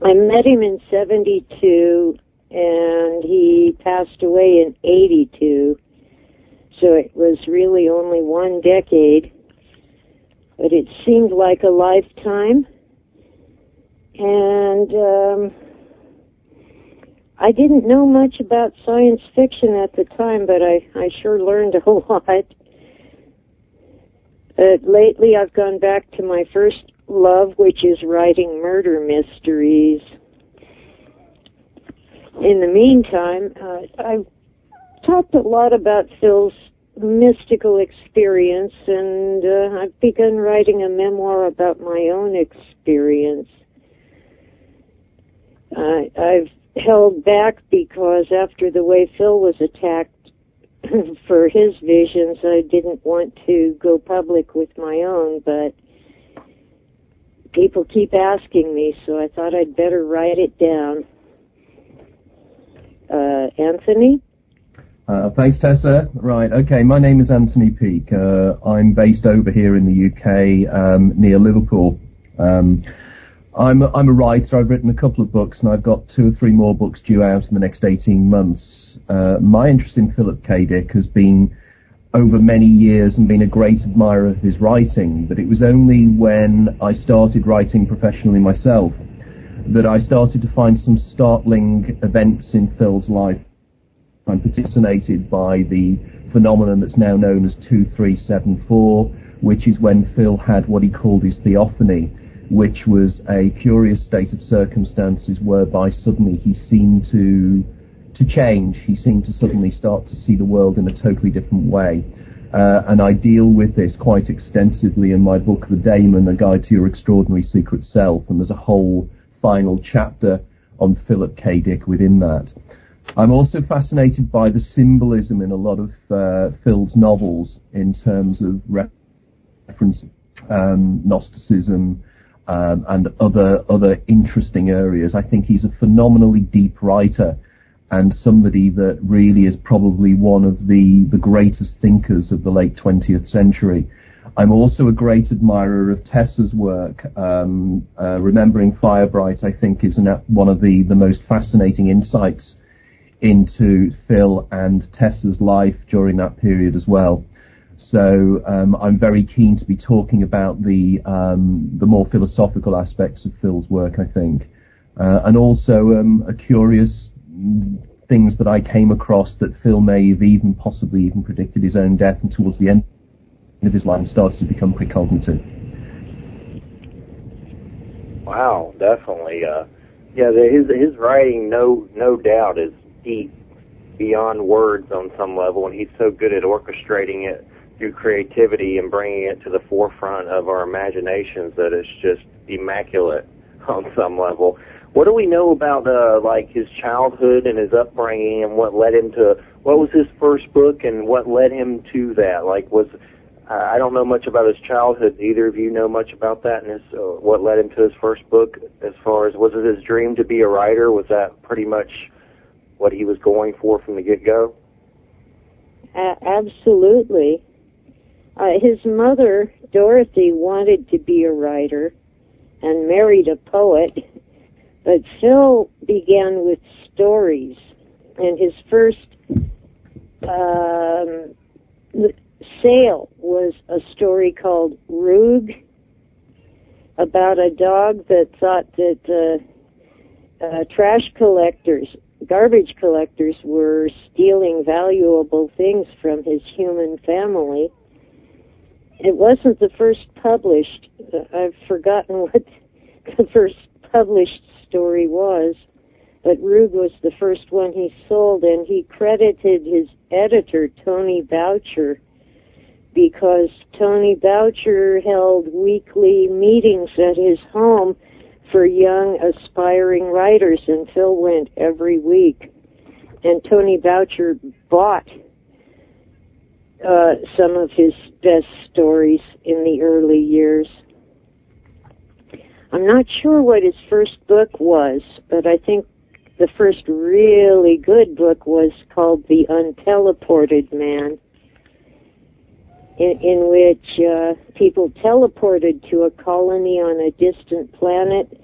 I met him in 72, and he passed away in 82. So it was really only 1 decade, but it seemed like a lifetime. And I didn't know much about science fiction at the time, but I sure learned a whole lot. Lately I've gone back to my first love, which is writing murder mysteries. In the meantime, I've talked a lot about Phil's mystical experience, and I've begun writing a memoir about my own experience. I've held back because after the way Phil was attacked for his visions, I didn't want to go public with my own, but people keep asking me, so I thought I'd better write it down. Anthony? Thanks, Tessa. Right, okay, my name is Anthony Peake. I'm based over here in the UK, near Liverpool. I'm a writer. I've written a couple of books, and I've got 2 or 3 more books due out in the next 18 months. My interest in Philip K. Dick has been over many years and been a great admirer of his writing, but it was only when I started writing professionally myself that I started to find some startling events in Phil's life. I'm fascinated by the phenomenon that's now known as 2374, which is when Phil had what he called his theophany, which was a curious state of circumstances whereby suddenly he seemed to change. He seemed to suddenly start to see the world in a totally different way. And I deal with this quite extensively in my book, The Daemon, A Guide to Your Extraordinary Secret Self, and there's a whole final chapter on Philip K. Dick within that. I'm also fascinated by the symbolism in a lot of Phil's novels in terms of reference Gnosticism, and other interesting areas. I think he's a phenomenally deep writer and somebody that really is probably one of the greatest thinkers of the late 20th century. I'm also a great admirer of Tessa's work. Remembering Firebright, I think, is one of the most fascinating insights into Phil and Tessa's life during that period as well. So I'm very keen to be talking about the more philosophical aspects of Phil's work, I think, and also a curious things that I came across that Phil may have possibly even predicted his own death, and towards the end of his life started to become precognitive. Wow, definitely. His writing, no doubt, is deep beyond words on some level, and he's so good at orchestrating it through creativity and bringing it to the forefront of our imaginations that it's just immaculate on some level. What do we know about like his childhood and his upbringing, and what led him to, what was his first book and what led him to that? Like, I don't know much about his childhood. Either of you know much about that, and what led him to his first book? As far as, was it his dream to be a writer? Was that pretty much what he was going for from the get-go? Absolutely. His mother, Dorothy, wanted to be a writer and married a poet, but Phil began with stories, and his first sale was a story called Rug, about a dog that thought that garbage collectors were stealing valuable things from his human family. It wasn't the first published. I've forgotten what the first published story was, but Rug was the first one he sold, and he credited his editor, Tony Boucher, because Tony Boucher held weekly meetings at his home for young, aspiring writers, and Phil went every week. And Tony Boucher bought some of his best stories in the early years. I'm not sure what his first book was, but I think the first really good book was called The Unteleported Man, in which people teleported to a colony on a distant planet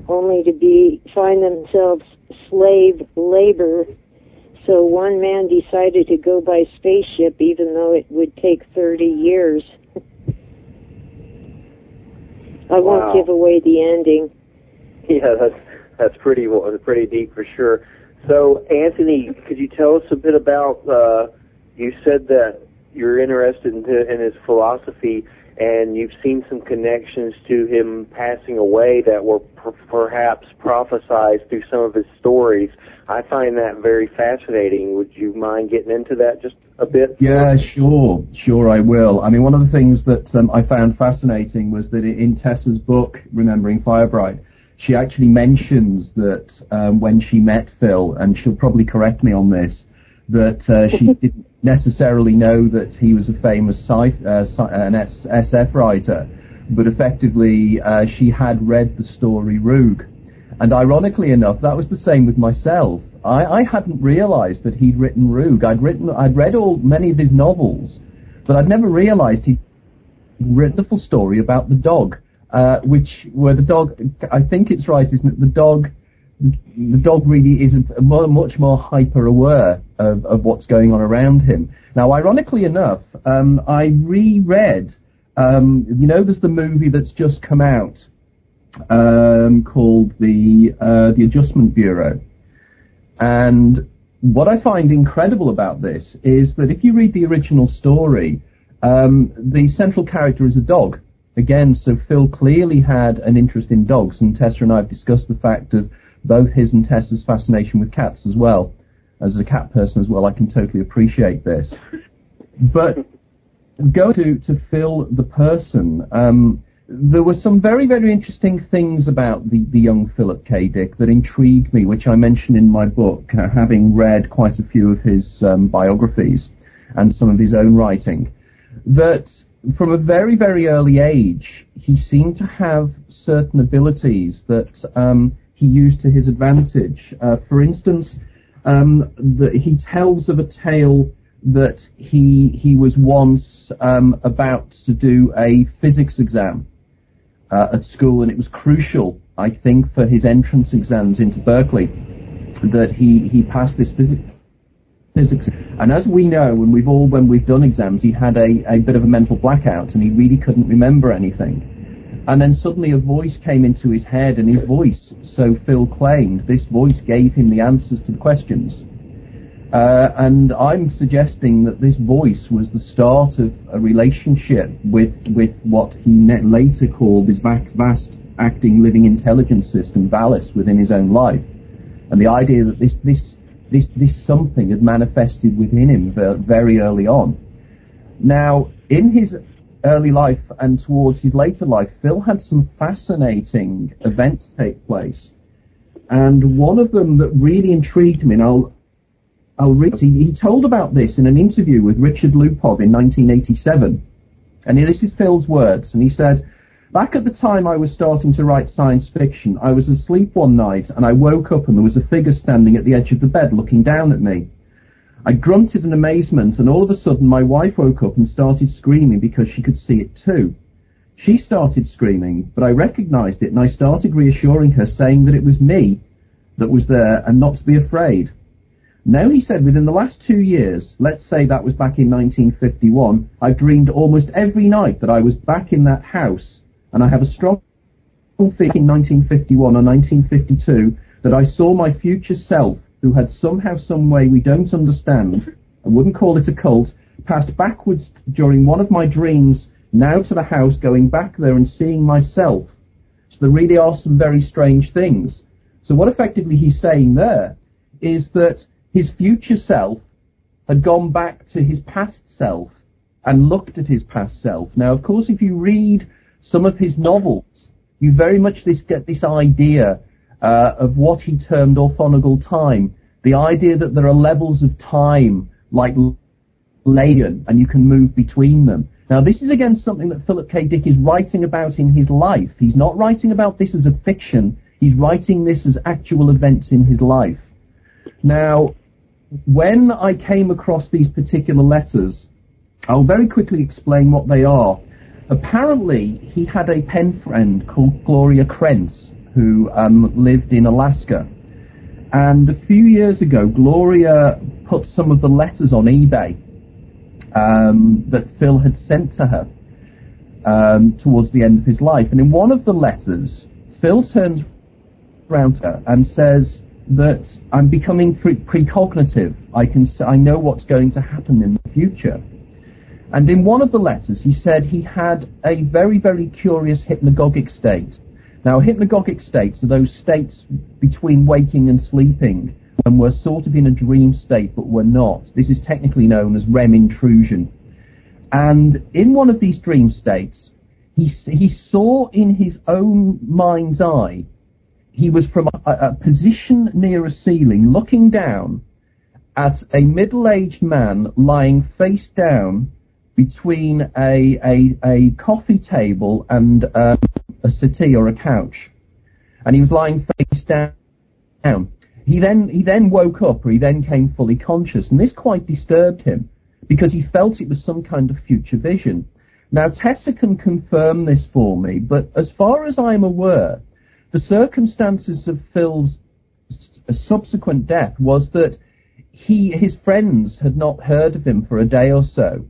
only to find themselves slave labor So one man decided to go by spaceship, even though it would take 30 years. I won't give away the ending. Yeah, that's pretty deep for sure. So, Anthony, could you tell us a bit about? You said that you're interested in his philosophy, and you've seen some connections to him passing away that were perhaps prophesized through some of his stories. I find that very fascinating. Would you mind getting into that just a bit? Yeah, sure I will. I mean, one of the things that I found fascinating was that in Tessa's book, Remembering Firebright, she actually mentions that when she met Phil, and she'll probably correct me on this, that she didn't necessarily know that he was a famous SF writer, but effectively she had read the story Roog. And ironically enough, that was the same with myself. I hadn't realized that he'd written Roog. I'd read many of his novels, but I'd never realized he'd written the full story about the dog, where the dog, I think it's right, isn't it? The dog really is much more hyper-aware of what's going on around him. Now, ironically enough, I reread, there's the movie that's just come out called the Adjustment Bureau. And what I find incredible about this is that if you read the original story, the central character is a dog. Again, so Phil clearly had an interest in dogs, and Tessa and I have discussed the fact of both his and Tessa's fascination with cats as well. As a cat person as well, I can totally appreciate this. But go to Phil the person, there were some very, very interesting things about the young Philip K. Dick that intrigued me, which I mention in my book, having read quite a few of his biographies and some of his own writing, that from a very, very early age, he seemed to have certain abilities that he used to his advantage. For instance, he tells of a tale that he was once about to do a physics exam at school, and it was crucial, I think, for his entrance exams into Berkeley that he passed this physics. And as we know, when we've done exams, he had a bit of a mental blackout, and he really couldn't remember anything. And then suddenly a voice came into his head, and his voice, so Phil claimed, this voice gave him the answers to the questions. And I'm suggesting that this voice was the start of a relationship with what he later called his vast acting living intelligence system, Valis, within his own life. And the idea that this something had manifested within him very early on. Now, in his early life and towards his later life, Phil had some fascinating events take place. And one of them that really intrigued me, and I'll read. He told about this in an interview with Richard Lupov in 1987. And this is Phil's words. And he said, "Back at the time I was starting to write science fiction, I was asleep one night and I woke up and there was a figure standing at the edge of the bed looking down at me. I grunted in amazement, and all of a sudden my wife woke up and started screaming because she could see it too. She started screaming, but I recognized it and I started reassuring her, saying that it was me that was there and not to be afraid. Now," he said, "within the last 2 years, let's say that was back in 1951, I've dreamed almost every night that I was back in that house, and I have a strong feeling in 1951 or 1952 that I saw my future self, who had somehow, some way we don't understand, I wouldn't call it a cult, passed backwards during one of my dreams now to the house, going back there and seeing myself." So there really are some very strange things. So what effectively he's saying there is that his future self had gone back to his past self and looked at his past self. Now, of course, if you read some of his novels, you very much get this idea of what he termed orthogonal time, the idea that there are levels of time like Leyen, and you can move between them. Now, this is again something that Philip K. Dick is writing about in his life. He's not writing about this as a fiction. He's writing this as actual events in his life. Now, when I came across these particular letters, I'll very quickly explain what they are. Apparently, he had a pen friend called Gloria Krentz, who lived in Alaska. And a few years ago, Gloria put some of the letters on eBay that Phil had sent to her towards the end of his life. And in one of the letters, Phil turns around to her and says that I'm becoming precognitive. I know what's going to happen in the future. And in one of the letters, he said he had a very, very curious hypnagogic state. Now, hypnagogic states are those states between waking and sleeping when we're sort of in a dream state, but we're not. This is technically known as REM intrusion. And in one of these dream states, he saw in his own mind's eye, he was from a position near a ceiling, looking down at a middle-aged man lying face down between a coffee table and a settee or a couch, and he was lying face down. He then woke up, or he then came fully conscious, and this quite disturbed him because he felt it was some kind of future vision. Now, Tessa can confirm this for me, but as far as I'm aware, the circumstances of Phil's subsequent death was that his friends had not heard of him for a day or so,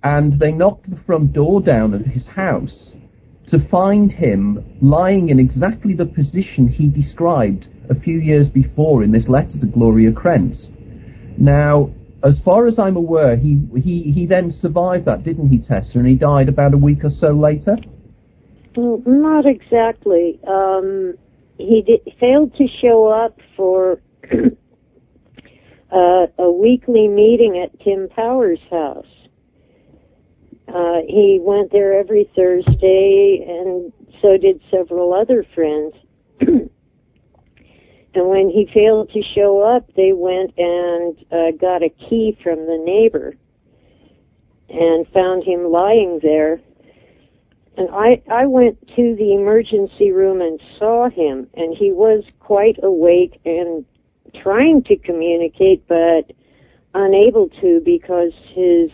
and they knocked the front door down of his house to find him lying in exactly the position he described a few years before in this letter to Gloria Krentz. Now, as far as I'm aware, he then survived that, didn't he, Tessa? And he died about a week or so later? Well, not exactly. He failed to show up for a weekly meeting at Tim Powers' house. He went there every Thursday, and so did several other friends. And when he failed to show up, they went and got a key from the neighbor and found him lying there. And I went to the emergency room and saw him, and he was quite awake and trying to communicate, but unable to because his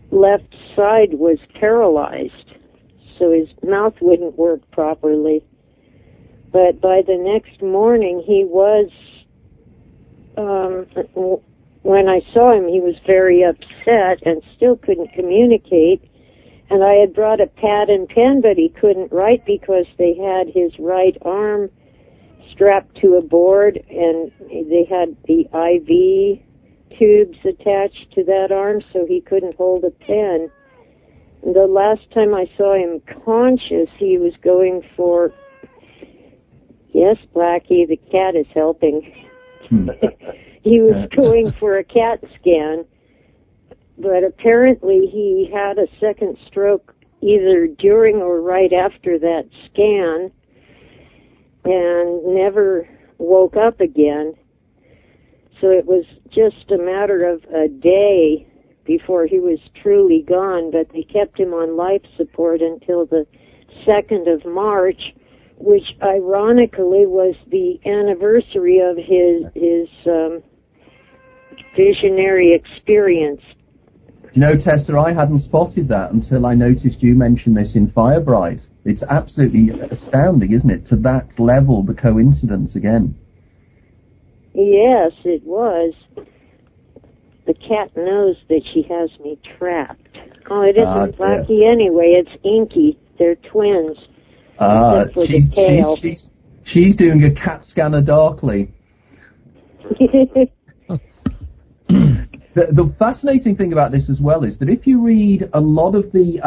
left side was paralyzed, so his mouth wouldn't work properly. But by the next morning, he was, when I saw him, he was very upset and still couldn't communicate. And I had brought a pad and pen, but he couldn't write because they had his right arm strapped to a board, and they had the IV tubes attached to that arm, so he couldn't hold a pen. And the last time I saw him conscious, he was going for... Yes, Blackie, the cat is helping. He was going for a CAT scan, but apparently he had a second stroke either during or right after that scan and never woke up again. So it was just a matter of a day before he was truly gone, but they kept him on life support until the 2nd of March, which ironically was the anniversary of his visionary experience. You know, Tessa, I hadn't spotted that until I noticed you mention this in Firebright. It's absolutely astounding, isn't it, to that level, the coincidence again. Yes, it was. The cat knows that she has me trapped. Oh, it isn't Blackie anyway, it's Inky. They're twins. She's doing a CAT scanner darkly. The fascinating thing about this as well is that if you read a lot of the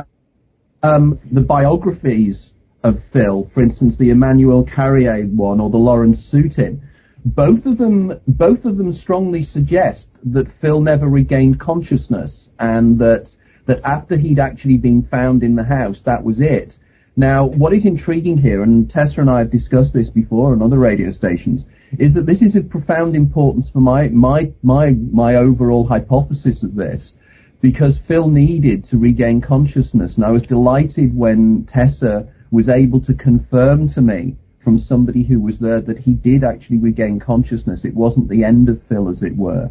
biographies of Phil, for instance, the Emmanuel Carrier one or the Lawrence Sutin, both of them strongly suggest that Phil never regained consciousness, and that after he'd actually been found in the house, that was it. Now, what is intriguing here, and Tessa and I have discussed this before on other radio stations, is that this is of profound importance for my overall hypothesis of this, because Phil needed to regain consciousness, and I was delighted when Tessa was able to confirm to me from somebody who was there that he did actually regain consciousness. It wasn't the end of Phil, as it were.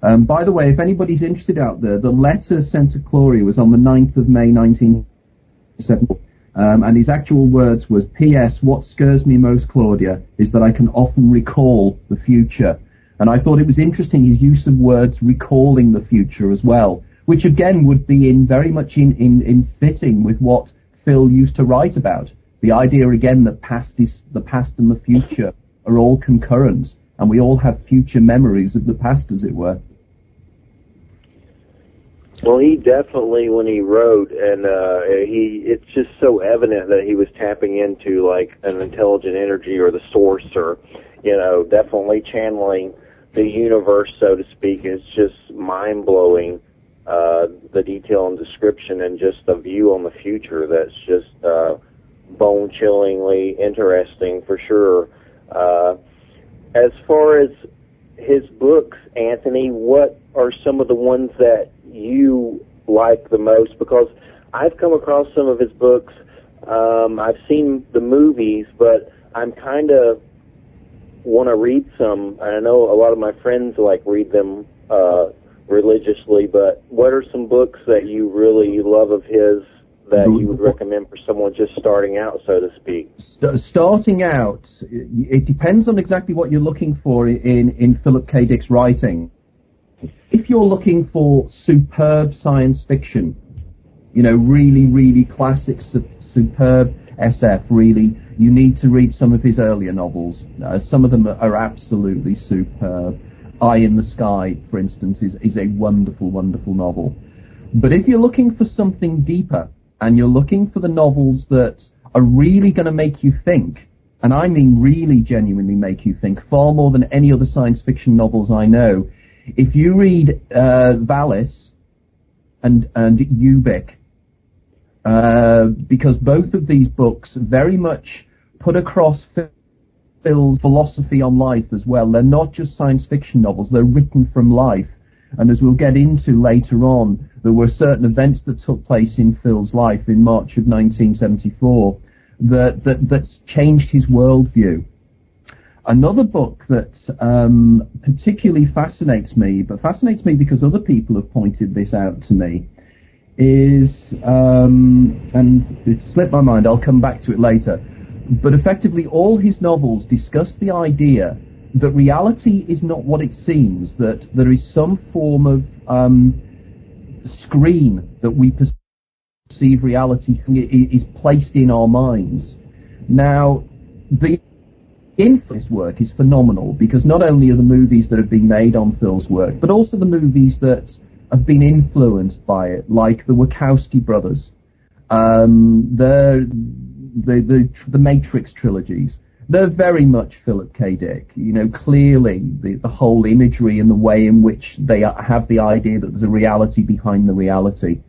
By the way, if anybody's interested out there, the letter sent to Gloria was on the 9th of May 1970. And his actual words was, P.S. What scares me most, Claudia, is that I can often recall the future. And I thought it was interesting his use of words recalling the future as well, which again would be very much in fitting with what Phil used to write about. The idea again that the past and the future are all concurrent, and we all have future memories of the past, as it were. Well, he definitely, when he wrote, and it's just so evident that he was tapping into like an intelligent energy or the source, or definitely channeling the universe, so to speak. It's just mind blowing, the detail and description, and just the view on the future. That's just bone chillingly interesting for sure. As far as his books, Anthony, what are some of the ones that you like the most? Because I've come across some of his books. I've seen the movies, but I'm kind of want to read some. I know a lot of my friends read them religiously, but what are some books that you really love of his that you would recommend for someone just starting out, so to speak? Starting out, it depends on exactly what you're looking for in Philip K. Dick's writing. If you're looking for superb science fiction, really, really classic, superb SF, really, you need to read some of his earlier novels. Some of them are absolutely superb. Eye in the Sky, for instance, is a wonderful, wonderful novel. But if you're looking for something deeper, and you're looking for the novels that are really going to make you think, and I mean really genuinely make you think, far more than any other science fiction novels I know, if you read Valis and Ubik, because both of these books very much put across Phil's philosophy on life as well. They're not just science fiction novels, they're written from life. And as we'll get into later on, there were certain events that took place in Phil's life in March of 1974 that changed his worldview. Another book that particularly fascinates me because other people have pointed this out to me, is, and it slipped my mind, I'll come back to it later, but effectively all his novels discuss the idea that reality is not what it seems, that there is some form of screen that we perceive reality is placed in our minds. Now, the influence work is phenomenal, because not only are the movies that have been made on Phil's work, but also the movies that have been influenced by it, like the Wachowski brothers, the Matrix trilogies. They're very much Philip K. Dick. Clearly the whole imagery and the way in which they have the idea that there's a reality behind the reality.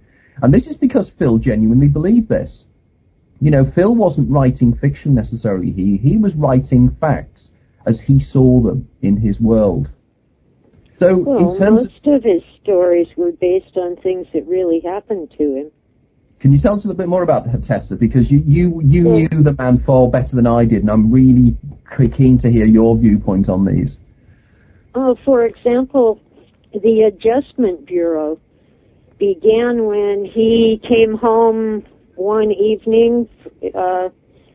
And this is because Phil genuinely believed this. Phil wasn't writing fiction necessarily. He was writing facts as he saw them in his world. So in terms most of his stories were based on things that really happened to him. Can you tell us a little bit more about that, Tessa? Because you knew the man far better than I did, and I'm really keen to hear your viewpoint on these. For example, the Adjustment Bureau began when he came home one evening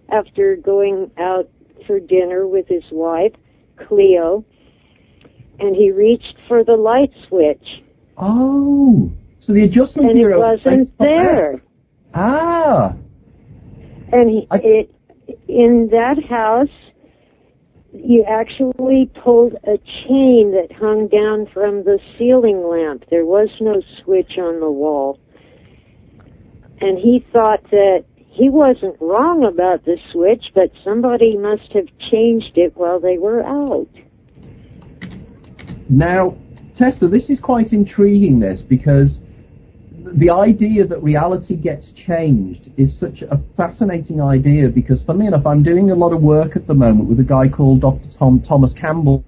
after going out for dinner with his wife, Cleo, and he reached for the light switch. Oh, so the Adjustment Bureau... And it wasn't there. Ah. And in that house, you actually pulled a chain that hung down from the ceiling lamp. There was no switch on the wall. And he thought that he wasn't wrong about the switch, but somebody must have changed it while they were out. Now, Tessa, this is quite intriguing, because the idea that reality gets changed is such a fascinating idea, because, funnily enough, I'm doing a lot of work at the moment with a guy called Dr. Thomas Campbell.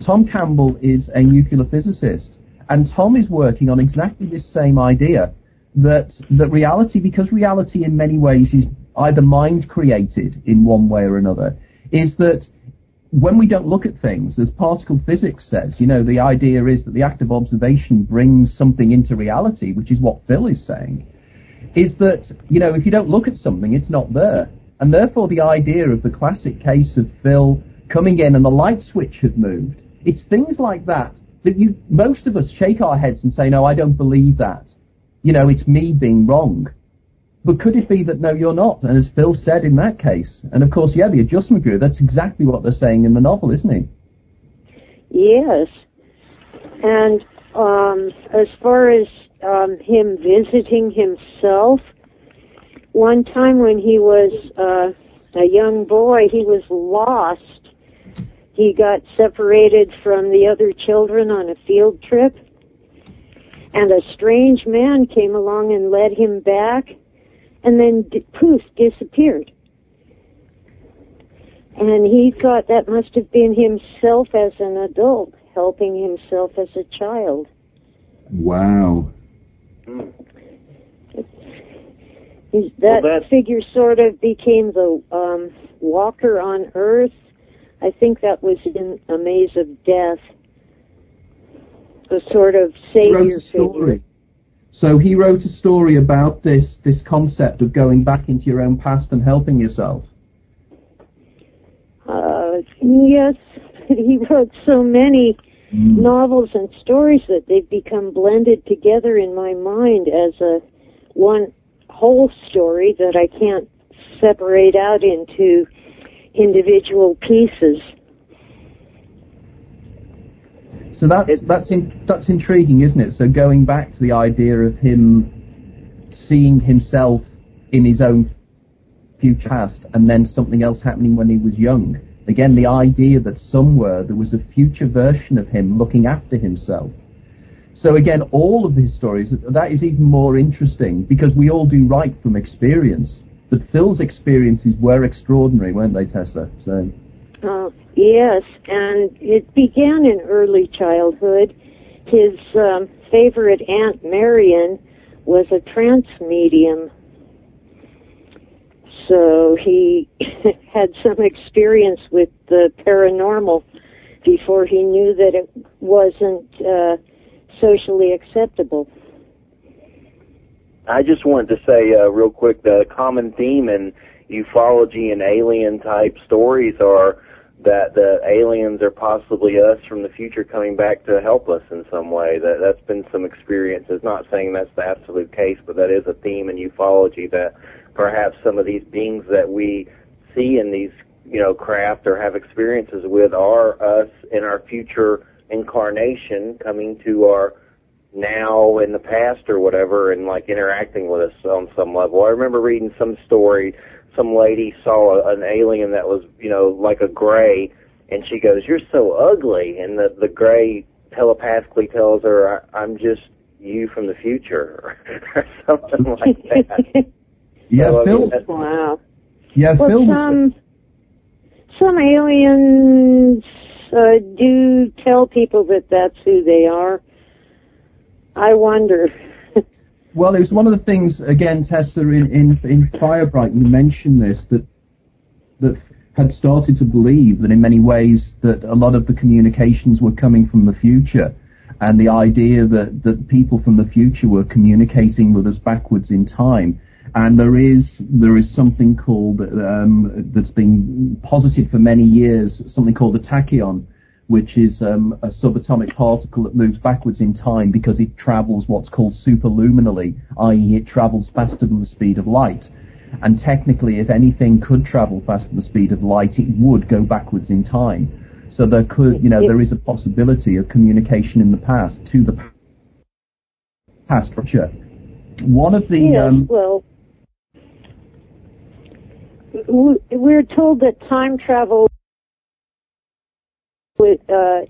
Tom Campbell is a nuclear physicist, and Tom is working on exactly this same idea, that reality, because reality in many ways is either mind-created in one way or another, is that when we don't look at things, as particle physics says, the idea is that the act of observation brings something into reality, which is what Phil is saying, is that, you know, if you don't look at something, it's not there. And therefore the idea of the classic case of Phil coming in and the light switch had moved, it's things like that most of us shake our heads and say, no, I don't believe that. You know, it's me being wrong. But could it be that, no, you're not? And as Phil said in that case, and of course, yeah, the adjustment group, that's exactly what they're saying in the novel, isn't it? Yes. And as far as him visiting himself, one time when he was a young boy, he was lost. He got separated from the other children on a field trip, and a strange man came along and led him back, and then poof, disappeared. And he thought that must have been himself as an adult, helping himself as a child. Wow. That figure sort of became the walker on Earth. I think that was in A Maze of Death. A sort of savior figure. So he wrote a story about this concept of going back into your own past and helping yourself. Yes, he wrote so many novels and stories that they've become blended together in my mind as a one whole story that I can't separate out into individual pieces. So that's intriguing, isn't it? So going back to the idea of him seeing himself in his own future past and then something else happening when he was young. Again, the idea that somewhere there was a future version of him looking after himself. So again, all of his stories, that is even more interesting because we all do write from experience. But Phil's experiences were extraordinary, weren't they, Tessa? So. Yes, and it began in early childhood. His favorite Aunt Marion was a trance medium. So he had some experience with the paranormal before he knew that it wasn't socially acceptable. I just wanted to say real quick, the common theme in ufology and alien-type stories are that the aliens are possibly us from the future coming back to help us in some way. That's been some experiences. Not saying that's the absolute case, but that is a theme in ufology, that perhaps some of these beings that we see in these, craft or have experiences with are us in our future incarnation coming to our now in the past or whatever and like interacting with us on some level. I remember reading some story, some lady saw an alien that was, like a gray, and she goes, "You're so ugly," and the gray telepathically tells her, "I'm just you from the future," or something like that. Yeah, so, Phil. Wow. Yeah, well, Phil. Some aliens do tell people that that's who they are. I wonder. Well, it was one of the things, again, Tessa, in Firebright, you mentioned this, that had started to believe that in many ways that a lot of the communications were coming from the future, and the idea that people from the future were communicating with us backwards in time. And there is something called, that's been posited for many years, something called a tachyon, which is a subatomic particle that moves backwards in time because it travels what's called superluminally, i.e. it travels faster than the speed of light. And technically, if anything could travel faster than the speed of light, it would go backwards in time. So there could, there is a possibility of communication in the past to the past future. One of the... Yes, well, we're told that time travel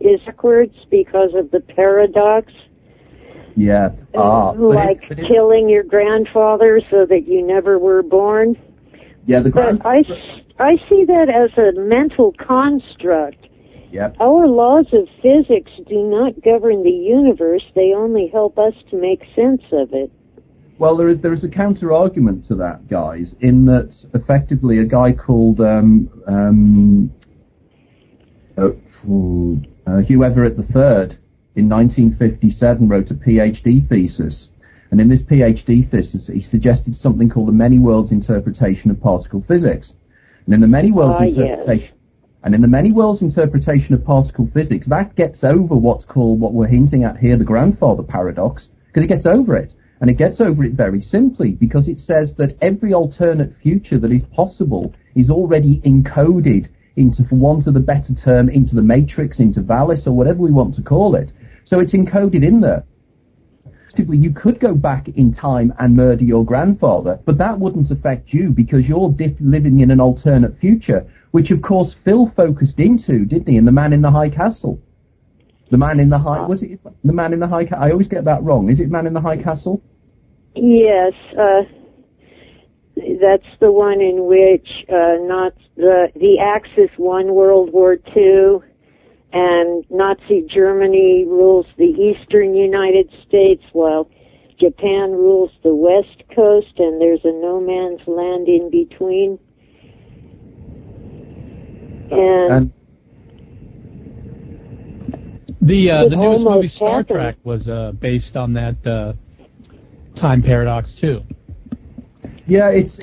is backwards because of the paradox. Yeah. Like killing your grandfather so that you never were born. Yeah, but I see that as a mental construct. Yep. Our laws of physics do not govern the universe. They only help us to make sense of it. Well, there is a counter-argument to that, guys, in that effectively a guy called Hugh Everett III in 1957 wrote a PhD thesis, And in this PhD thesis, he suggested something called the many worlds interpretation of particle physics. And in the many worlds interpretation, and in the many worlds interpretation of particle physics, that gets over what's called, what we're hinting at here, the grandfather paradox, because it gets over it. And it gets over it very simply, because it says that every alternate future that is possible is already encoded into, for want of a better term, into the matrix, into Valis, or whatever we want to call it. So it's encoded in there. You could go back in time and murder your grandfather, but that wouldn't affect you because you're living in an alternate future, which of course Phil focused into, didn't he, in The Man in the High Castle? The Man in the High, was it The Man in the High Castle? I always get that wrong. Is it Man in the High Castle? Yes, that's the one in which not the Axis won World War II, and Nazi Germany rules the eastern United States while Japan rules the west coast, and there's a no man's land in between. And the newest movie Star Trek was based on that time paradox too. Yeah, it's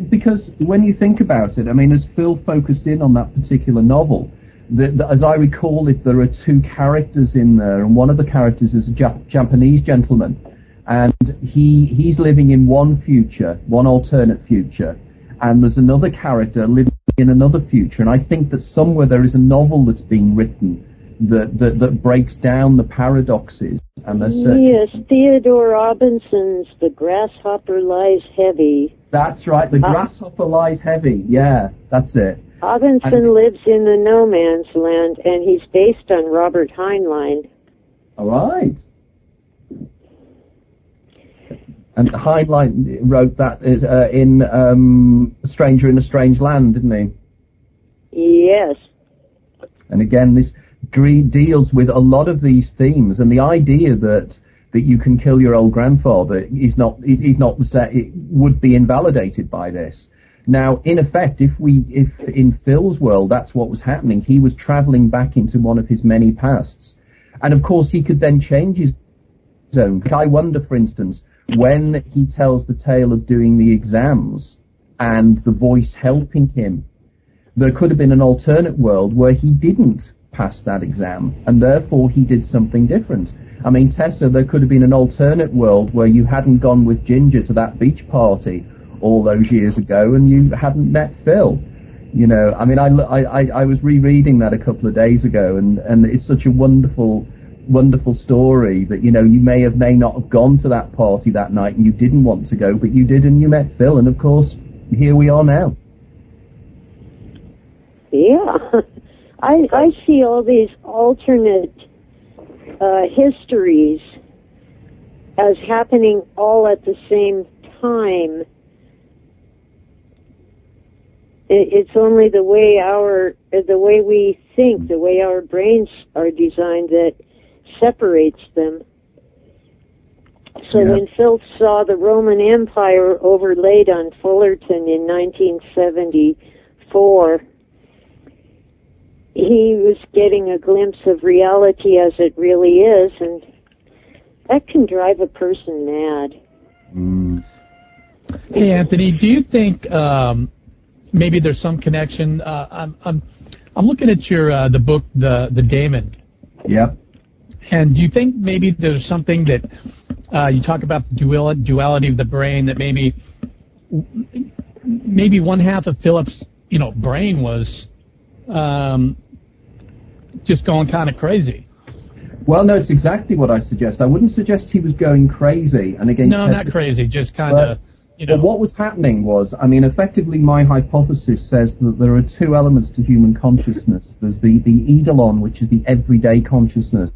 because when you think about it, I mean, as Phil focused in on that particular novel, as I recall it, there are two characters in there, and one of the characters is a Japanese gentleman, and he's living in one future, one alternate future, and there's another character living in another future, and I think that somewhere there is a novel that's being written that breaks down the paradoxes. And yes, Theodore Robinson's The Grasshopper Lies Heavy. That's right, The Grasshopper Lies Heavy, yeah, that's it. Robinson lives in the no man's land, and he's based on Robert Heinlein. All right. And Heinlein wrote that in Stranger in a Strange Land, didn't he? Yes. And again, this deals with a lot of these themes, and the idea that you can kill your old grandfather it would be invalidated by this. Now, in effect, if in Phil's world that's what was happening, he was travelling back into one of his many pasts, and of course he could then change his own. I wonder, for instance, when he tells the tale of doing the exams and the voice helping him, there could have been an alternate world where he didn't pass that exam, and therefore he did something different. I mean, Tessa, there could have been an alternate world where you hadn't gone with Ginger to that beach party all those years ago, and you hadn't met Phil. You know, I mean, I was rereading that a couple of days ago, and it's such a wonderful story that, you know, you may not have gone to that party that night and you didn't want to go, but you did, and you met Phil, and of course, here we are now. Yeah. I see all these alternate histories as happening all at the same time. It's only the way we think, the way our brains are designed, that separates them. So when Phil saw the Roman Empire overlaid on Fullerton in 1974, he was getting a glimpse of reality as it really is, and that can drive a person mad. Hey, Anthony, do you think maybe there's some connection? I'm looking at your the book, the Daemon. Yep. And do you think maybe there's something that you talk about the duality of the brain, that maybe one half of Philip's brain was just going kind of crazy? Well, no, it's exactly what I suggest. I wouldn't suggest he was going crazy. And again, no, not crazy, just kind of. But what was happening was, I mean, effectively my hypothesis says that there are two elements to human consciousness. There's the eidolon, which is the everyday consciousness,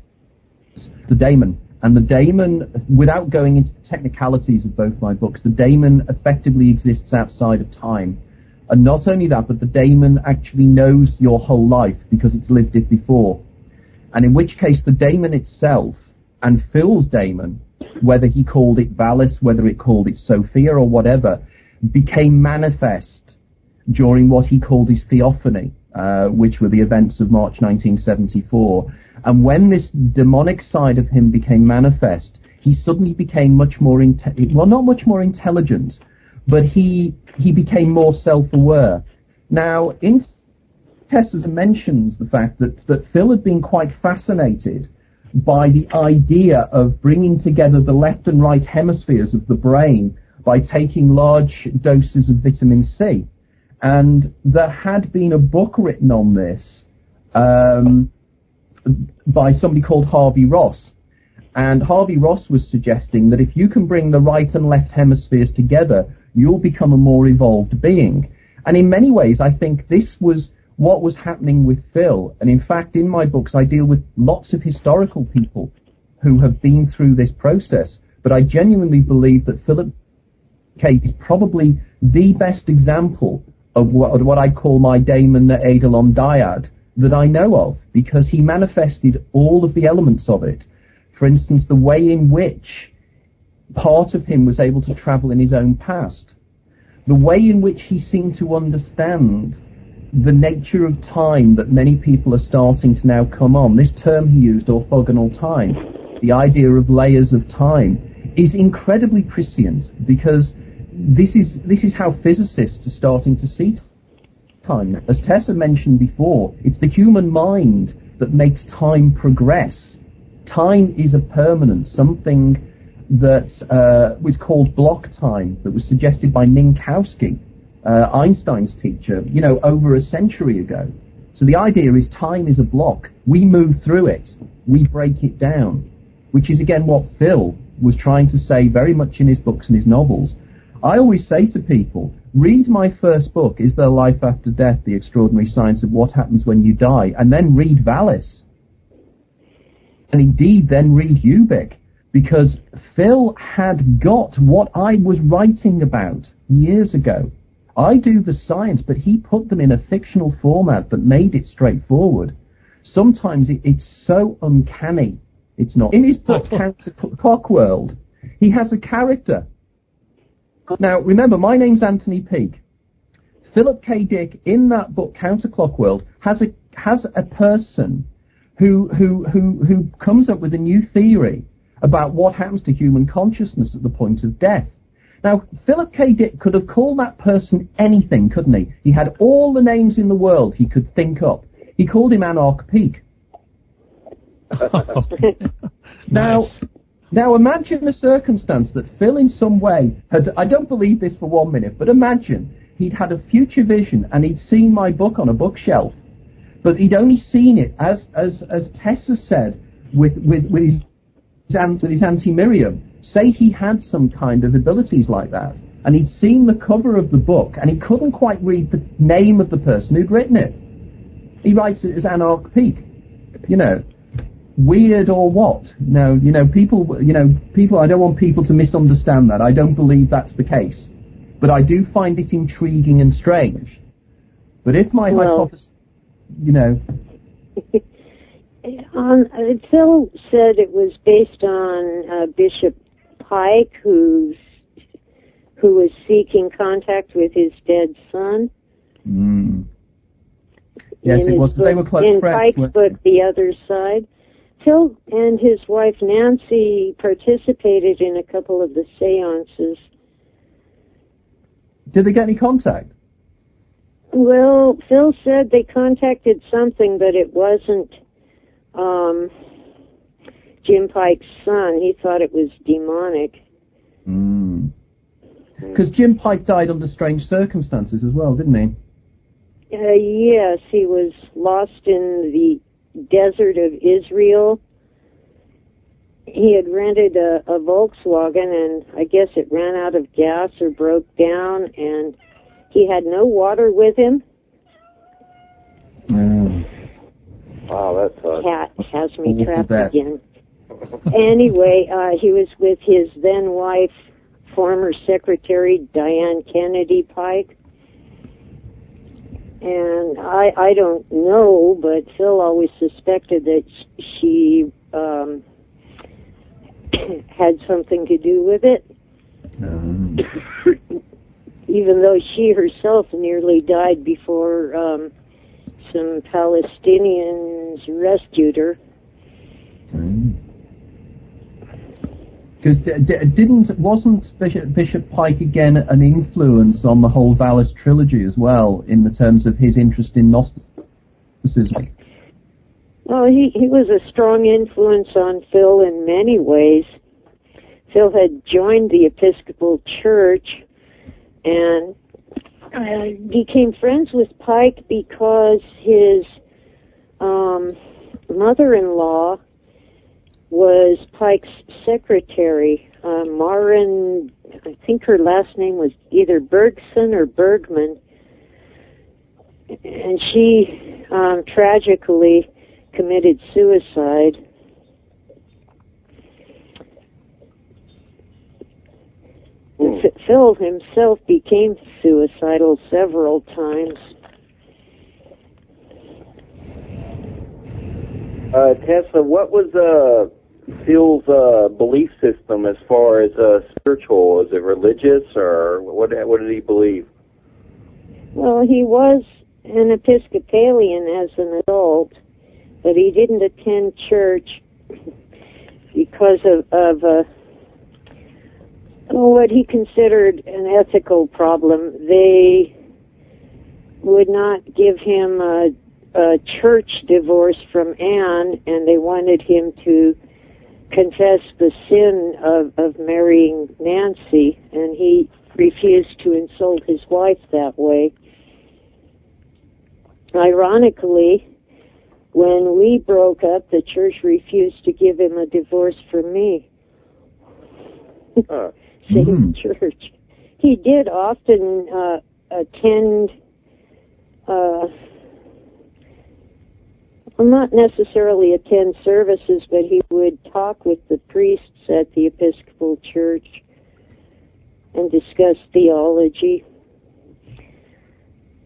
the daemon. And the daemon, without going into the technicalities of both my books, the daemon effectively exists outside of time. And not only that, but the daemon actually knows your whole life because it's lived it before. And in which case the daemon itself and Phil's daemon, whether he called it Valis, whether it called it Sophia or whatever, became manifest during what he called his theophany, which were the events of March 1974. And when this demonic side of him became manifest, he suddenly became much more, not much more intelligent, but he became more self-aware. Now, in Tessa mentions the fact that Phil had been quite fascinated by the idea of bringing together the left and right hemispheres of the brain by taking large doses of vitamin C. And there had been a book written on this by somebody called Harvey Ross. And Harvey Ross was suggesting that if you can bring the right and left hemispheres together, you'll become a more evolved being. And in many ways, I think this was what was happening with Phil. And in fact, in my books, I deal with lots of historical people who have been through this process. But I genuinely believe that Philip K. is probably the best example of what I call my Damon Eidolon dyad that I know of, because he manifested all of the elements of it. For instance, the way in which part of him was able to travel in his own past, the way in which he seemed to understand the nature of time that many people are starting to now come on. This term he used, orthogonal time, the idea of layers of time, is incredibly prescient, because this is how physicists are starting to see time. As Tessa mentioned before, it's the human mind that makes time progress. Time is a permanent, something that was called block time, that was suggested by Minkowski, Einstein's teacher, over a century ago. So the idea is time is a block. We move through it. We break it down, which is, again, what Phil was trying to say very much in his books and his novels. I always say to people, read my first book, Is There Life After Death? The Extraordinary Science of What Happens When You Die, and then read Vallis. And indeed, then read Ubik, because Phil had got what I was writing about years ago. I do the science, but he put them in a fictional format that made it straightforward. Sometimes it's so uncanny. It's not. In his book, Clock World, he has a character. Now, remember, my name's Anthony Peake. Philip K. Dick, in that book, Counterclock World, has a person who comes up with a new theory about what happens to human consciousness at the point of death. Now, Philip K. Dick could have called that person anything, couldn't he? He had all the names in the world he could think up. He called him Anarch Peake. Now imagine the circumstance that Phil in some way had, I don't believe this for 1 minute, but imagine he'd had a future vision and he'd seen my book on a bookshelf, but he'd only seen it, as Tessa said, with his Auntie Miriam. Say he had some kind of abilities like that, and he'd seen the cover of the book, and he couldn't quite read the name of the person who'd written it. He writes it as Anarch Peake. Weird or what? No, people, I don't want people to misunderstand that. I don't believe that's the case. But I do find it intriguing and strange. But if my hypothesis, Phil said it was based on Bishop Pike, who was seeking contact with his dead son. Mm. Yes, it was. They were close friends. In Pike's book, The Other Side. Phil and his wife Nancy participated in a couple of the seances. Did they get any contact? Well, Phil said they contacted something, but it wasn't Jim Pike's son. He thought it was demonic. Because Jim Pike died under strange circumstances as well, didn't he? Yes, he was lost in the desert of Israel. He had rented a Volkswagen, and I guess it ran out of gas or broke down, and he had no water with him. Wow, that sucks. Cat has me trapped again. Anyway, he was with his then wife, former Secretary Diane Kennedy Pike. And I don't know, but Phil always suspected that she had something to do with it. Even though she herself nearly died before some Palestinians rescued her. Because wasn't Bishop Pike again an influence on the whole Valis trilogy as well, in the terms of his interest in Gnosticism? Well, he was a strong influence on Phil in many ways. Phil had joined the Episcopal Church and became friends with Pike because his mother-in-law was Pike's secretary, Marin. I think her last name was either Bergson or Bergman, and she tragically committed suicide. Phil himself became suicidal several times. Tessa, what was Phil's belief system as far as spiritual? Is it religious, or what did he believe? Well, he was an Episcopalian as an adult, but he didn't attend church because of what he considered an ethical problem. They would not give him a church divorce from Anne, and they wanted him to confess the sin of marrying Nancy, and he refused to insult his wife that way. Ironically, when we broke up, the church refused to give him a divorce from me. Same church. He did often attend, not necessarily attend services, but he would talk with the priests at the Episcopal Church and discuss theology.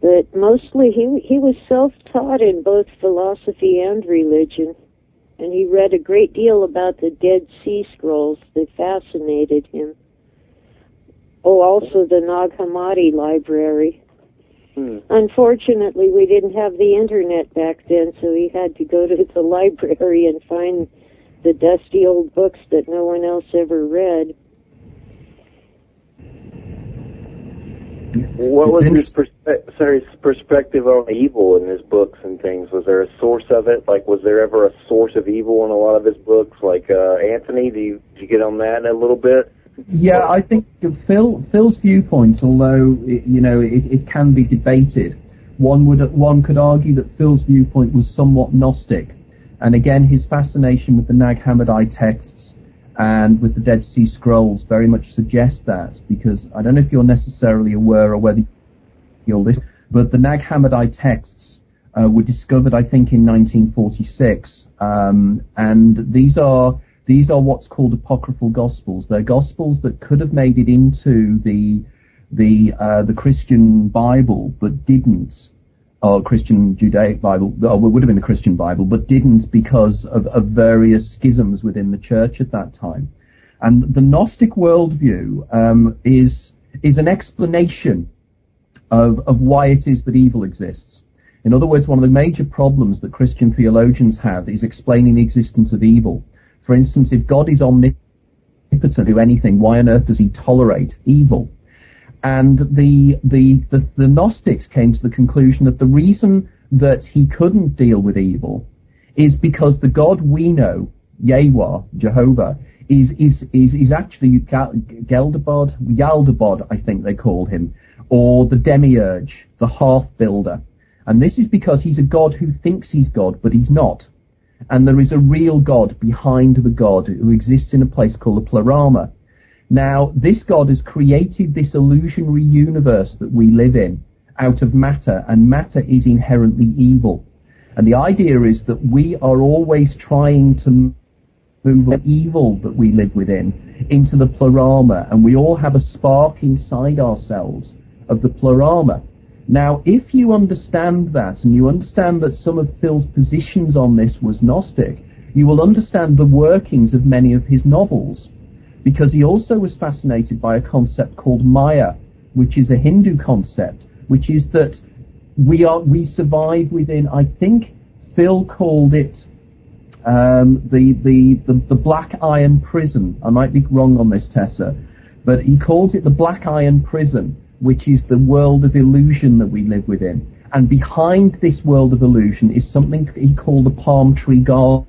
But mostly he was self-taught in both philosophy and religion, and he read a great deal about the Dead Sea Scrolls that fascinated him. Oh, also the Nag Hammadi library. Unfortunately, we didn't have the internet back then, so he had to go to the library and find the dusty old books that no one else ever read. What was his perspective on evil in his books and things? Was there a source of it? Like, was there ever a source of evil in a lot of his books? Like, Anthony, did you get on that in a little bit? Yeah, I think Phil's viewpoint, although it can be debated, one could argue that Phil's viewpoint was somewhat Gnostic, and again his fascination with the Nag Hammadi texts and with the Dead Sea Scrolls very much suggest that, because I don't know if you're necessarily aware or whether you're listening, but the Nag Hammadi texts were discovered, I think, in 1946, and these are what's called apocryphal gospels. They're gospels that could have made it into the Christian Bible, but didn't, or Christian Judaic Bible, or it would have been the Christian Bible, but didn't because of various schisms within the church at that time. And the Gnostic worldview is an explanation of why it is that evil exists. In other words, one of the major problems that Christian theologians have is explaining the existence of evil. For instance, if God is omnipotent to do anything, why on earth does he tolerate evil? And the Gnostics came to the conclusion that the reason that he couldn't deal with evil is because the God we know, Jehovah, is actually Yaldabad, I think they call him, or the demiurge, the hearth builder. And this is because he's a God who thinks he's God, but he's not. And there is a real God behind the God who exists in a place called the Pleroma. Now, this God has created this illusionary universe that we live in out of matter, and matter is inherently evil. And the idea is that we are always trying to move the evil that we live within into the Pleroma, and we all have a spark inside ourselves of the Pleroma. Now, if you understand that, and you understand that some of Phil's positions on this was Gnostic, you will understand the workings of many of his novels, because he also was fascinated by a concept called Maya, which is a Hindu concept, which is that we survive within, I think Phil called it the Black Iron Prison. I might be wrong on this, Tessa, but he calls it the Black Iron Prison, which is the world of illusion that we live within. And behind this world of illusion is something he called the palm tree garden.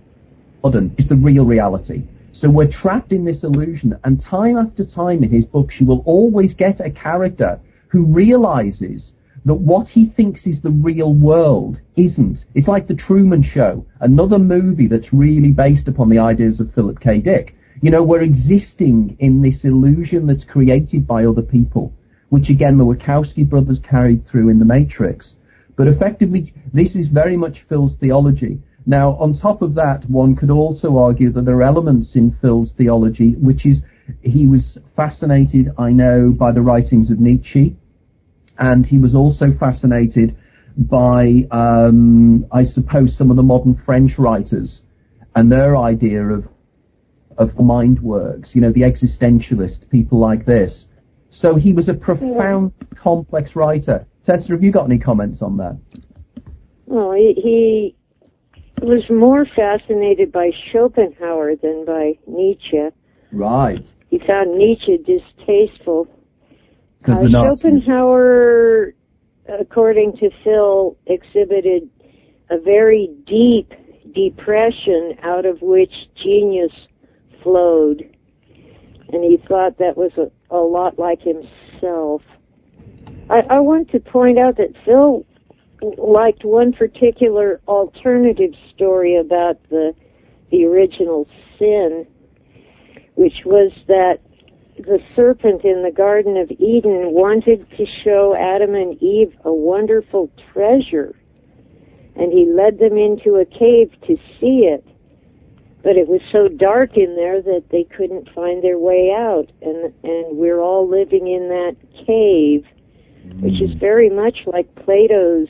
It's the real reality. So we're trapped in this illusion, and time after time in his books you will always get a character who realizes that what he thinks is the real world isn't. It's like The Truman Show, another movie that's really based upon the ideas of Philip K. Dick. You know, we're existing in this illusion that's created by other people, which again the Wachowski brothers carried through in The Matrix. But effectively, this is very much Phil's theology. Now, on top of that, one could also argue that there are elements in Phil's theology, which is he was fascinated, I know, by the writings of Nietzsche, and he was also fascinated by, I suppose, some of the modern French writers and their idea of mind works, you know, the existentialist, people like this. So he was a profound, complex writer. Tessa, have you got any comments on that? Well, he was more fascinated by Schopenhauer than by Nietzsche. Right. He found Nietzsche distasteful. Nazis. Schopenhauer, according to Phil, exhibited a very deep depression out of which genius flowed. And he thought that was a lot like himself. I want to point out that Phil liked one particular alternative story about the original sin, which was that the serpent in the Garden of Eden wanted to show Adam and Eve a wonderful treasure, and he led them into a cave to see it. But it was so dark in there that they couldn't find their way out, and we're all living in that cave, which is very much like Plato's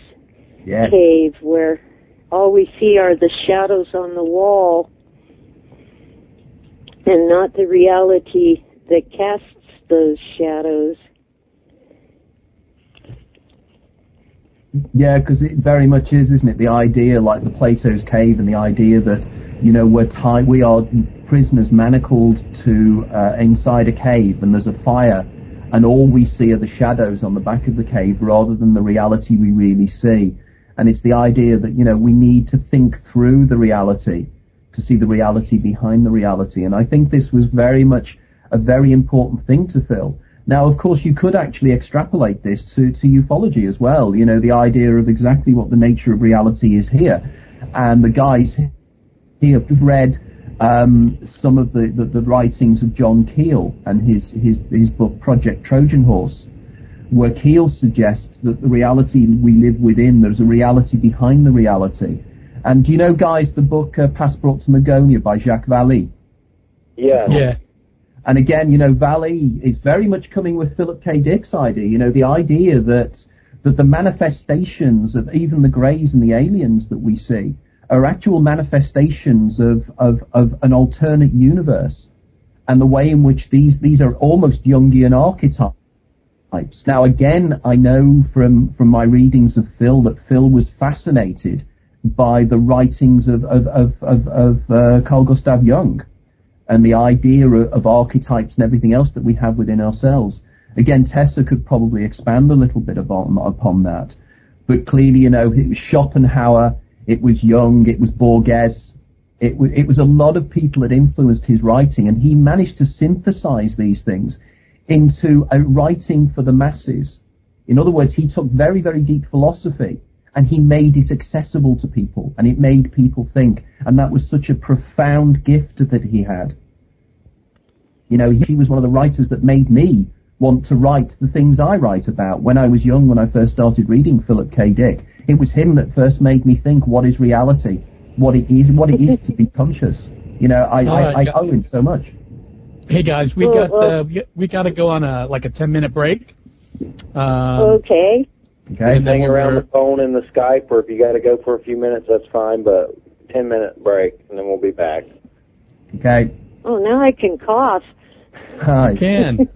cave, where all we see are the shadows on the wall and not the reality that casts those shadows. Yeah, because it very much is, isn't it? The idea, like the Plato's cave, and the idea that, you know, we are prisoners manacled to inside a cave, and there's a fire, and all we see are the shadows on the back of the cave rather than the reality we really see. And it's the idea that, you know, we need to think through the reality to see the reality behind the reality. And I think this was very much a very important thing to Phil. Now, of course, you could actually extrapolate this to ufology as well, you know, the idea of exactly what the nature of reality is here. And the guys here have read some of the writings of John Keel and his book Project Trojan Horse, where Keel suggests that the reality we live within, there's a reality behind the reality. And do you know, guys, the book Passport to Magonia by Jacques Vallée? Yeah. And again, you know, Vallée is very much coming with Philip K. Dick's idea, you know, the idea that the manifestations of even the greys and the aliens that we see are actual manifestations of an alternate universe, and the way in which these are almost Jungian archetypes. Now, again, I know from my readings of Phil that Phil was fascinated by the writings of Carl Gustav Jung and the idea of archetypes and everything else that we have within ourselves. Again, Tessa could probably expand a little bit upon that. But clearly, you know, it was Schopenhauer, it was Jung, it was Borges, it was a lot of people that influenced his writing, and he managed to synthesize these things into a writing for the masses. In other words, he took very, very deep philosophy and he made it accessible to people, and it made people think, and that was such a profound gift that he had. You know, he was one of the writers that made me want to write the things I write about. When I was young, when I first started reading Philip K. Dick, it was him that first made me think, what is reality? What it is to be conscious. You know, I owe him so much. Hey guys, we got to go on a 10-minute break. Okay. Okay. Hang around the phone and the Skype, or if you got to go for a few minutes, that's fine. But 10-minute break, and then we'll be back. Okay. Oh, now I can cough. Hi. You can.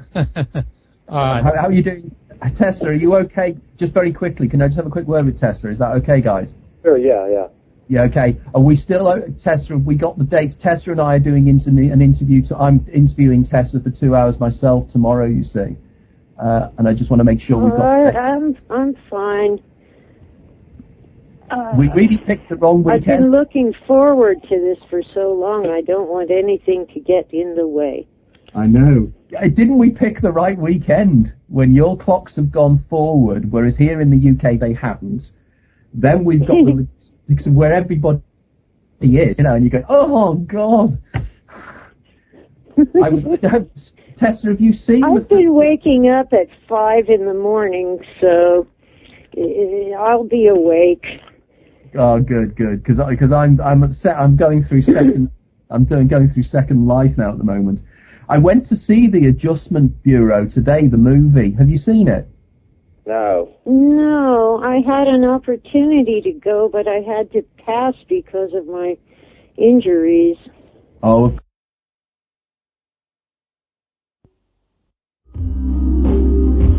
How are you doing, Tessa? Are you okay? Just very quickly, can I just have a quick word with Tessa? Is that okay, guys? Sure. Yeah. Yeah, okay. Are we still, Tessa, have we got the dates? Tessa and I are doing an interview. I'm interviewing Tessa for 2 hours myself tomorrow, you see. And I just want to make sure we've got dates. I'm fine. We really picked the wrong weekend. I've been looking forward to this for so long. I don't want anything to get in the way. I know. Didn't we pick the right weekend when your clocks have gone forward, whereas here in the UK they haven't? Then we've got the logistics of where everybody is, and you go, oh, God. Tessa, have you seen... I've been waking up at 5 in the morning, so I'll be awake. Oh, good, because I'm going through second... going through Second Life now at the moment. I went to see The Adjustment Bureau today, the movie. Have you seen it? No, I had an opportunity to go, but I had to pass because of my injuries. Oh.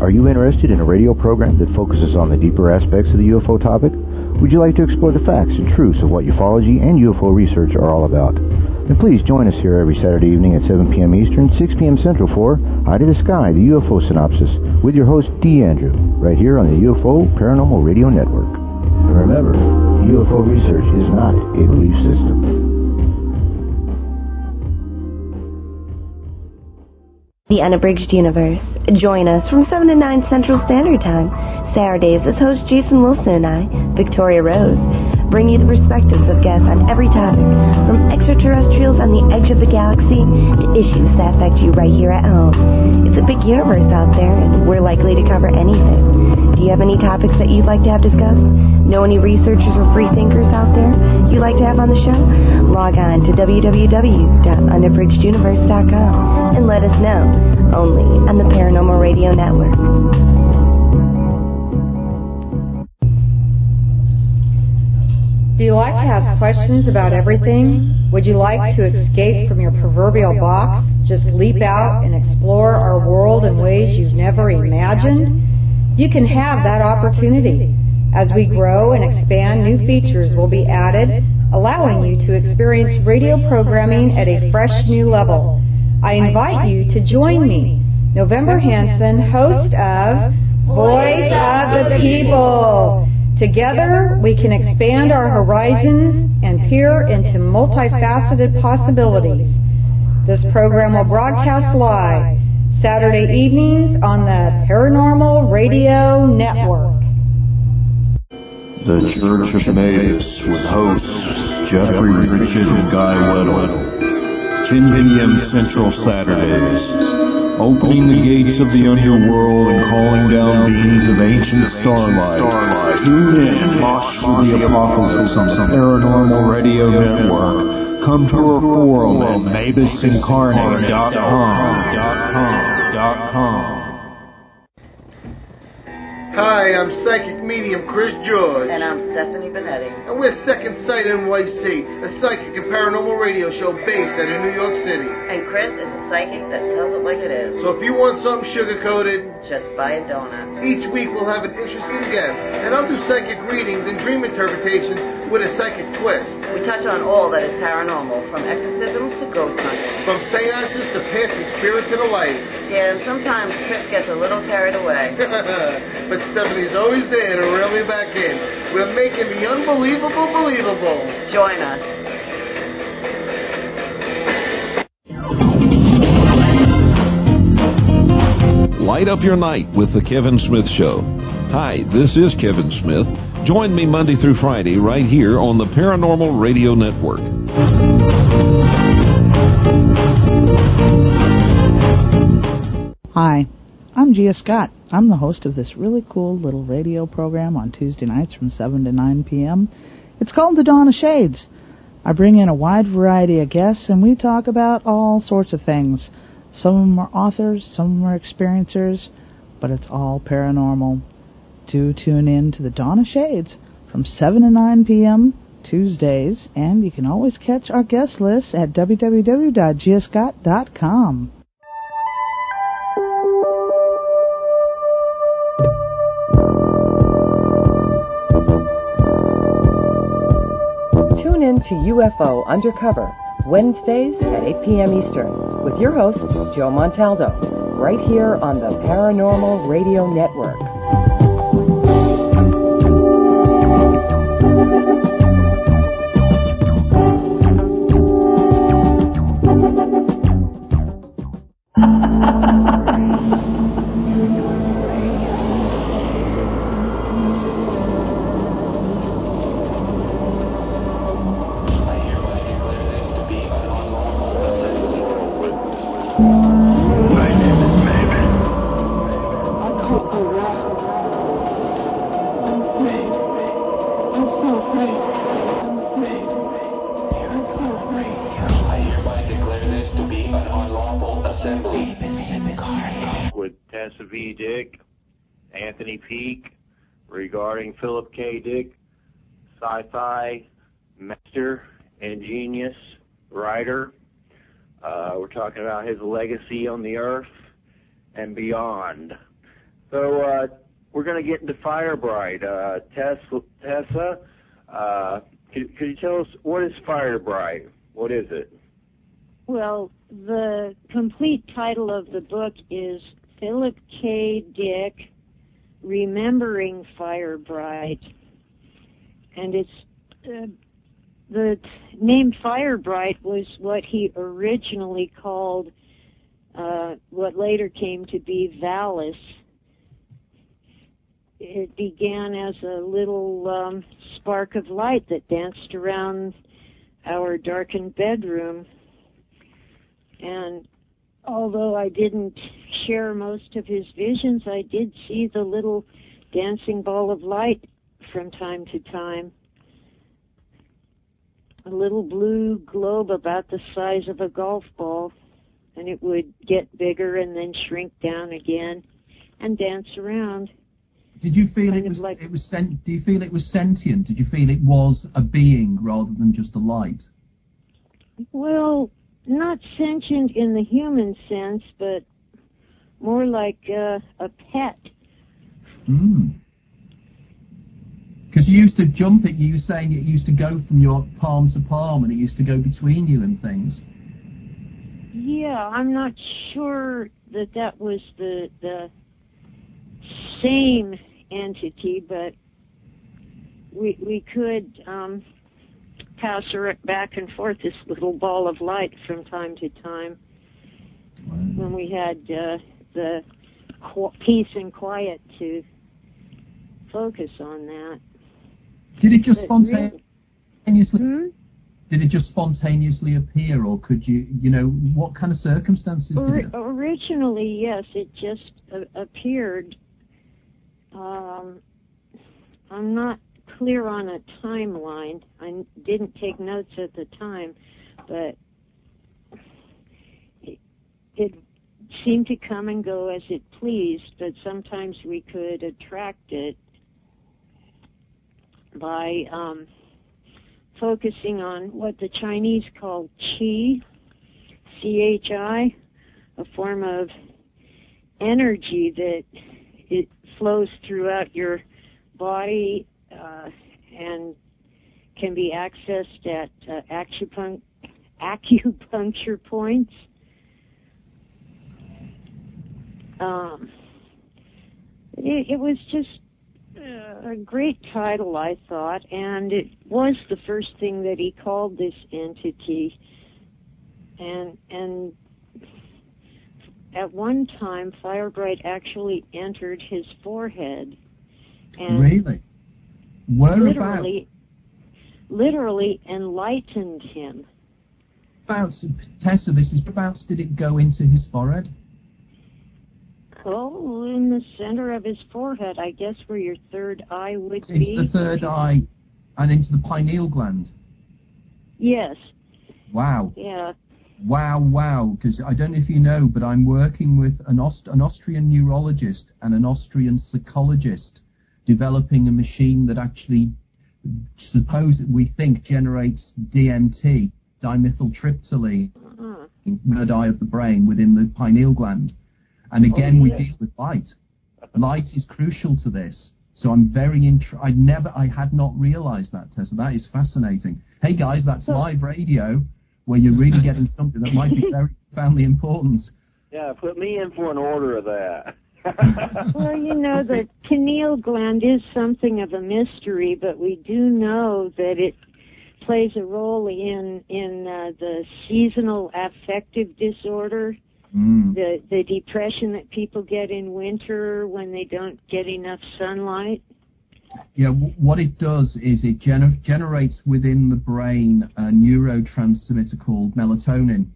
Are you interested in a radio program that focuses on the deeper aspects of the UFO topic? Would you like to explore the facts and truths of what ufology and UFO research are all about? Then please join us here every Saturday evening at 7 p.m. Eastern, 6 p.m. Central for Eye to the Sky, the UFO Synopsis, with your host, D. Andrew, right here on the UFO Paranormal Radio Network. And remember, UFO research is not a belief system. The Unabridged Universe. Join us from 7 to 9 Central Standard Time. Saturdays is host Jason Wilson and I, Victoria Rose, bring you the perspectives of guests on every topic, from extraterrestrials on the edge of the galaxy to issues that affect you right here at home. It's a big universe out there, and we're likely to cover anything. Do you have any topics that you'd like to have discussed? Know any researchers or free thinkers out there you'd like to have on the show? Log on to www.unabridgeduniverse.com and let us know, only on the Paranormal Radio Network. Do you like to ask questions about everything? Would you like to escape from your proverbial box? Just leap out and explore our world in ways you've never imagined? You can have that opportunity. As we grow and expand, new features will be added, allowing you to experience radio programming at a fresh new level. I invite you to join me, November Hansen, host of Voice of the People. Together, we can expand our horizons and peer into multifaceted possibilities. This program will broadcast live Saturday evenings on the Paranormal Radio Network. The Church of Mavis with hosts Jeffrey Richard and Guy Weddle. 10 p.m. Central Saturdays. Opening the gates of the underworld and calling down beings of ancient starlight. Tune in, Lost for the Apocalypse on the Paranormal Radio Network. Come to our forum at mavisincarnate.com. Hi, I'm psychic medium Chris George. And I'm Stephanie Benetti. And we're Second Sight NYC, a psychic and paranormal radio show based out of New York City. And Chris is a psychic that tells it like it is. So if you want something sugar-coated, just buy a donut. Each week we'll have an interesting guest, and I'll do psychic readings and dream interpretations with a psychic twist. We touch on all that is paranormal, from exorcisms to ghost hunting. From seances to passing spirits in the light. Yeah, and sometimes Chris gets a little carried away. But Stephanie's always there to reel me back in. We're making the unbelievable believable. Join us. Light up your night with The Kevin Smith Show. Hi, this is Kevin Smith. Join me Monday through Friday right here on the Paranormal Radio Network. Hi, I'm Gia Scott. I'm the host of this really cool little radio program on Tuesday nights from 7 to 9 p.m. It's called The Dawn of Shades. I bring in a wide variety of guests, and we talk about all sorts of things. Some of them are authors, some of them are experiencers, but it's all paranormal. Do tune in to The Dawn of Shades from 7 to 9 p.m. Tuesdays, and you can always catch our guest list at www.giascott.com. to UFO Undercover, Wednesdays at 8 p.m. Eastern, with your host, Joe Montaldo, right here on the Paranormal Radio Network. Regarding Philip K. Dick, sci-fi master and genius writer. We're talking about his legacy on the earth and beyond. So we're going to get into Firebrite. Tessa, could you tell us, what is Firebrite? What is it? Well, the complete title of the book is Philip K. Dick, Remembering Firebrite, and it's the name Firebrite was what he originally called what later came to be Valis. It began as a little spark of light that danced around our darkened bedroom, and although I didn't share most of his visions, I did see the little dancing ball of light from time to time. A little blue globe about the size of a golf ball, and it would get bigger and then shrink down again and dance around. Did you feel do you feel it was sentient? Did you feel it was a being rather than just a light? Well, not sentient in the human sense, but more like a pet. Because you used to jump it, you were saying it used to go from your palm to palm and it used to go between you and things. Yeah, I'm not sure that was the same entity, but we could pass her back and forth, this little ball of light, from time to time. Wow. When we had the peace and quiet to focus on that. Did it just spontaneously? Did it just spontaneously appear, or could you what kind of circumstances did it? Originally, yes, it just appeared. I'm not clear on a timeline. I didn't take notes at the time, but it seemed to come and go as it pleased, but sometimes we could attract it by focusing on what the Chinese call qi, C-H-I, a form of energy that it flows throughout your body and can be accessed at acupuncture points. It was just a great title, I thought, and it was the first thing that he called this entity. And at one time, Firebrite actually entered his forehead. And really? Whereabouts? Literally enlightened him. Tessa, this is whereabouts did it go into his forehead? Oh, in the center of his forehead, I guess, where your third eye would be. Into the third eye and into the pineal gland? Yes. Wow. Yeah. Wow, because I don't know if you know, but I'm working with an Austrian neurologist and an Austrian psychologist developing a machine that actually, we think, generates DMT, dimethyltryptamine, in the third eye of the brain within the pineal gland. And again, we deal with light. Light is crucial to this. So I'm very I had not realized that, Tessa. That is fascinating. Hey guys, that's live radio where you're really getting something that might be very profoundly important. Yeah, put me in for an order of that. Well, you know, the pineal gland is something of a mystery, but we do know that it plays a role in the seasonal affective disorder, the depression that people get in winter when they don't get enough sunlight. Yeah, what it does is it generates within the brain a neurotransmitter called melatonin,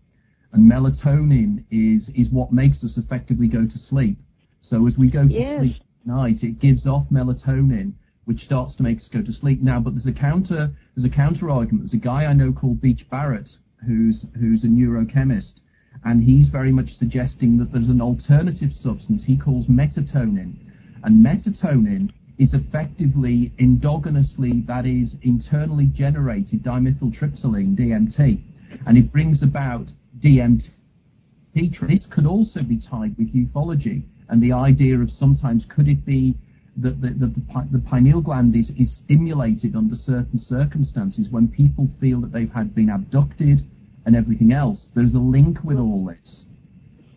and melatonin is what makes us effectively go to sleep. So as we go to sleep at night, it gives off melatonin, which starts to make us go to sleep. Now, but there's a counter argument. There's a guy I know called Beach Barrett, who's a neurochemist, and he's very much suggesting that there's an alternative substance he calls metatonin, and metatonin is effectively endogenously, that is, internally generated dimethyltryptamine, DMT, and it brings about DMT. This could also be tied with ufology and the idea of sometimes could it be that the pineal gland is stimulated under certain circumstances when people feel that they've been abducted and everything else. There's a link with all this.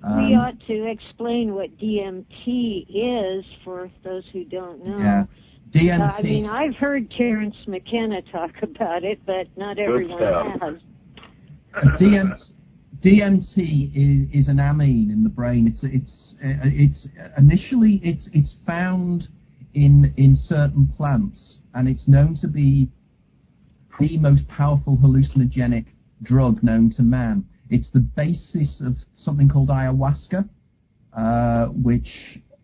We ought to explain what DMT is for those who don't know. Yeah, DMT. I mean, I've heard Terence McKenna talk about it, but not everyone has. DMT is an amine in the brain. It's initially found in certain plants, and it's known to be the most powerful hallucinogenic drug known to man. It's the basis of something called ayahuasca, which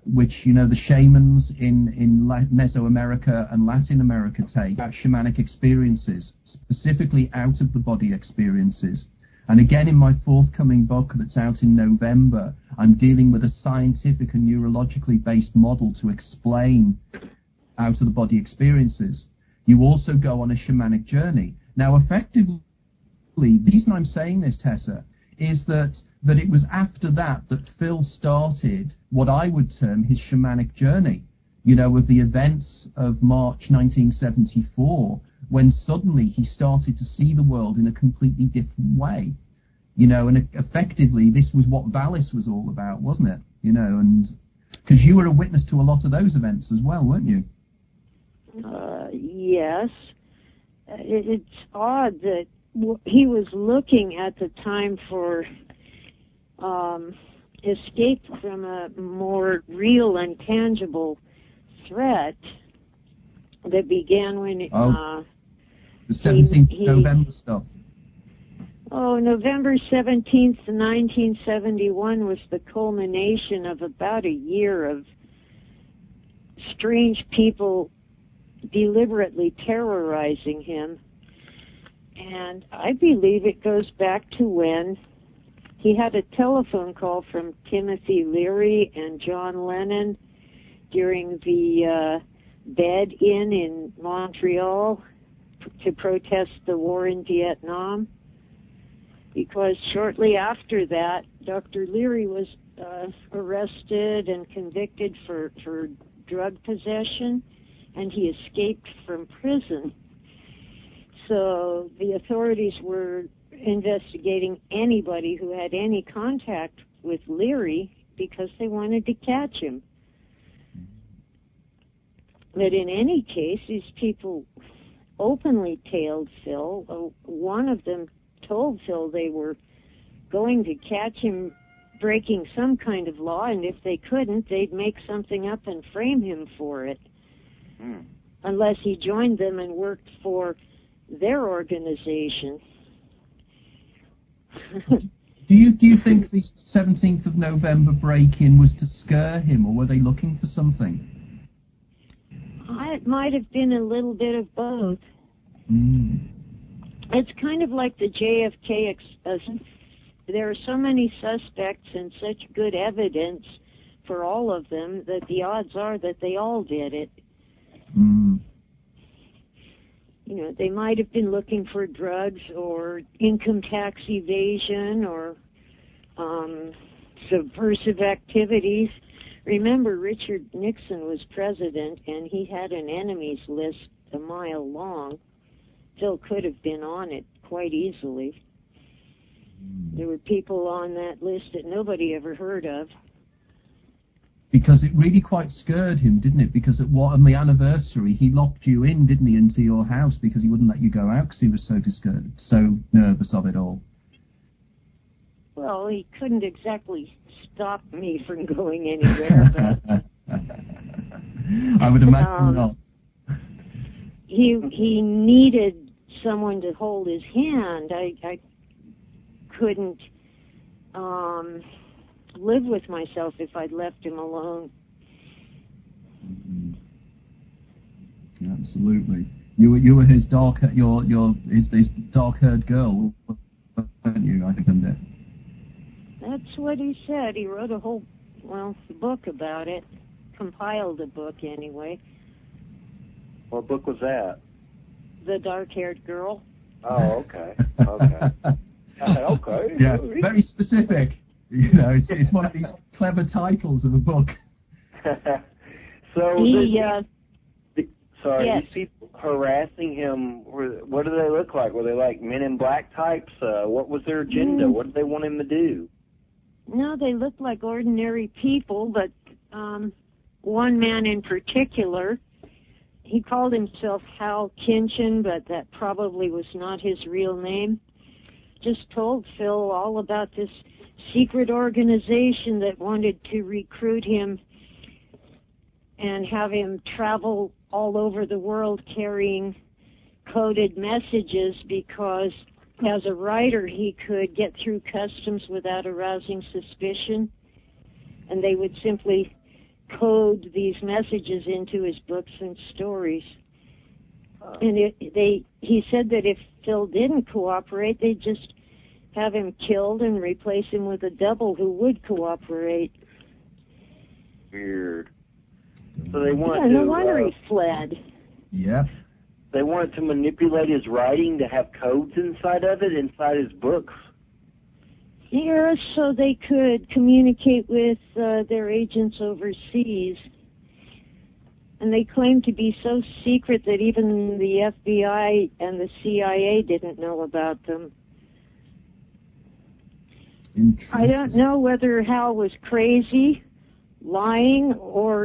the shamans in Mesoamerica and Latin America take, shamanic experiences, specifically out of the body experiences. And again, in my forthcoming book that's out in November, I'm dealing with a scientific and neurologically based model to explain out of the body experiences. You also go on a shamanic journey. Now, effectively, the reason I'm saying this, Tessa, is that it was after that Phil started what I would term his shamanic journey, of the events of March 1974, when suddenly he started to see the world in a completely different way, and effectively this was what Valis was all about, wasn't it? And because you were a witness to a lot of those events as well, weren't you? Yes. It's odd that he was looking at the time for escape from a more real and tangible threat that began when the 17th November stuff. Oh, November 17th, 1971 was the culmination of about a year of strange people deliberately terrorizing him. And I believe it goes back to when he had a telephone call from Timothy Leary and John Lennon during the bed-in in Montreal to protest the war in Vietnam. Because shortly after that, Dr. Leary was arrested and convicted for drug possession, and he escaped from prison. So the authorities were investigating anybody who had any contact with Leary because they wanted to catch him. But in any case, these people openly tailed Phil. One of them told Phil they were going to catch him breaking some kind of law, and if they couldn't, they'd make something up and frame him for it. Unless he joined them and worked for their organization. Do you think the 17th of November break-in was to scare him, or were they looking for something? It might have been a little bit of both. It's kind of like the JFK. There are so many suspects and such good evidence for all of them that the odds are that they all did it. They might have been looking for drugs or income tax evasion or subversive activities, Remember, Richard Nixon was president, and he had an enemies list a mile long. Phil could have been on it quite easily. There were people on that list that nobody ever heard of. Because it really quite scared him, didn't it? Because on the anniversary, he locked you in, didn't he, into your house because he wouldn't let you go out because he was so nervous of it all. Well, he couldn't exactly stop me from going anywhere, but I would imagine not. He needed someone to hold his hand. I couldn't live with myself if I'd left him alone. Mm-hmm. Absolutely. You were his his dark-haired girl, weren't you? I think that. That's what he said. He wrote a whole book about it. Compiled a book anyway. What book was that? The Dark-Haired Girl. Oh, okay. Okay. Okay. Yeah, very specific. It's one of these clever titles of a book. So, yes. these people harassing him, what do they look like? Were they like Men in Black types? What was their agenda? What did they want him to do? No, they looked like ordinary people, but one man in particular, he called himself Hal Kinchin, but that probably was not his real name. Just told Phil all about this secret organization that wanted to recruit him and have him travel all over the world carrying coded messages because as a writer he could get through customs without arousing suspicion, and they would simply code these messages into his books and stories. And he said that if Phil didn't cooperate, they'd just have him killed and replace him with a double who would cooperate. Weird. So they wanted no wonder he fled. Yeah. They wanted to manipulate his writing to have codes inside of it, inside his books. Yeah, so they could communicate with their agents overseas. And they claimed to be so secret that even the FBI and the CIA didn't know about them. I don't know whether Hal was crazy, lying, or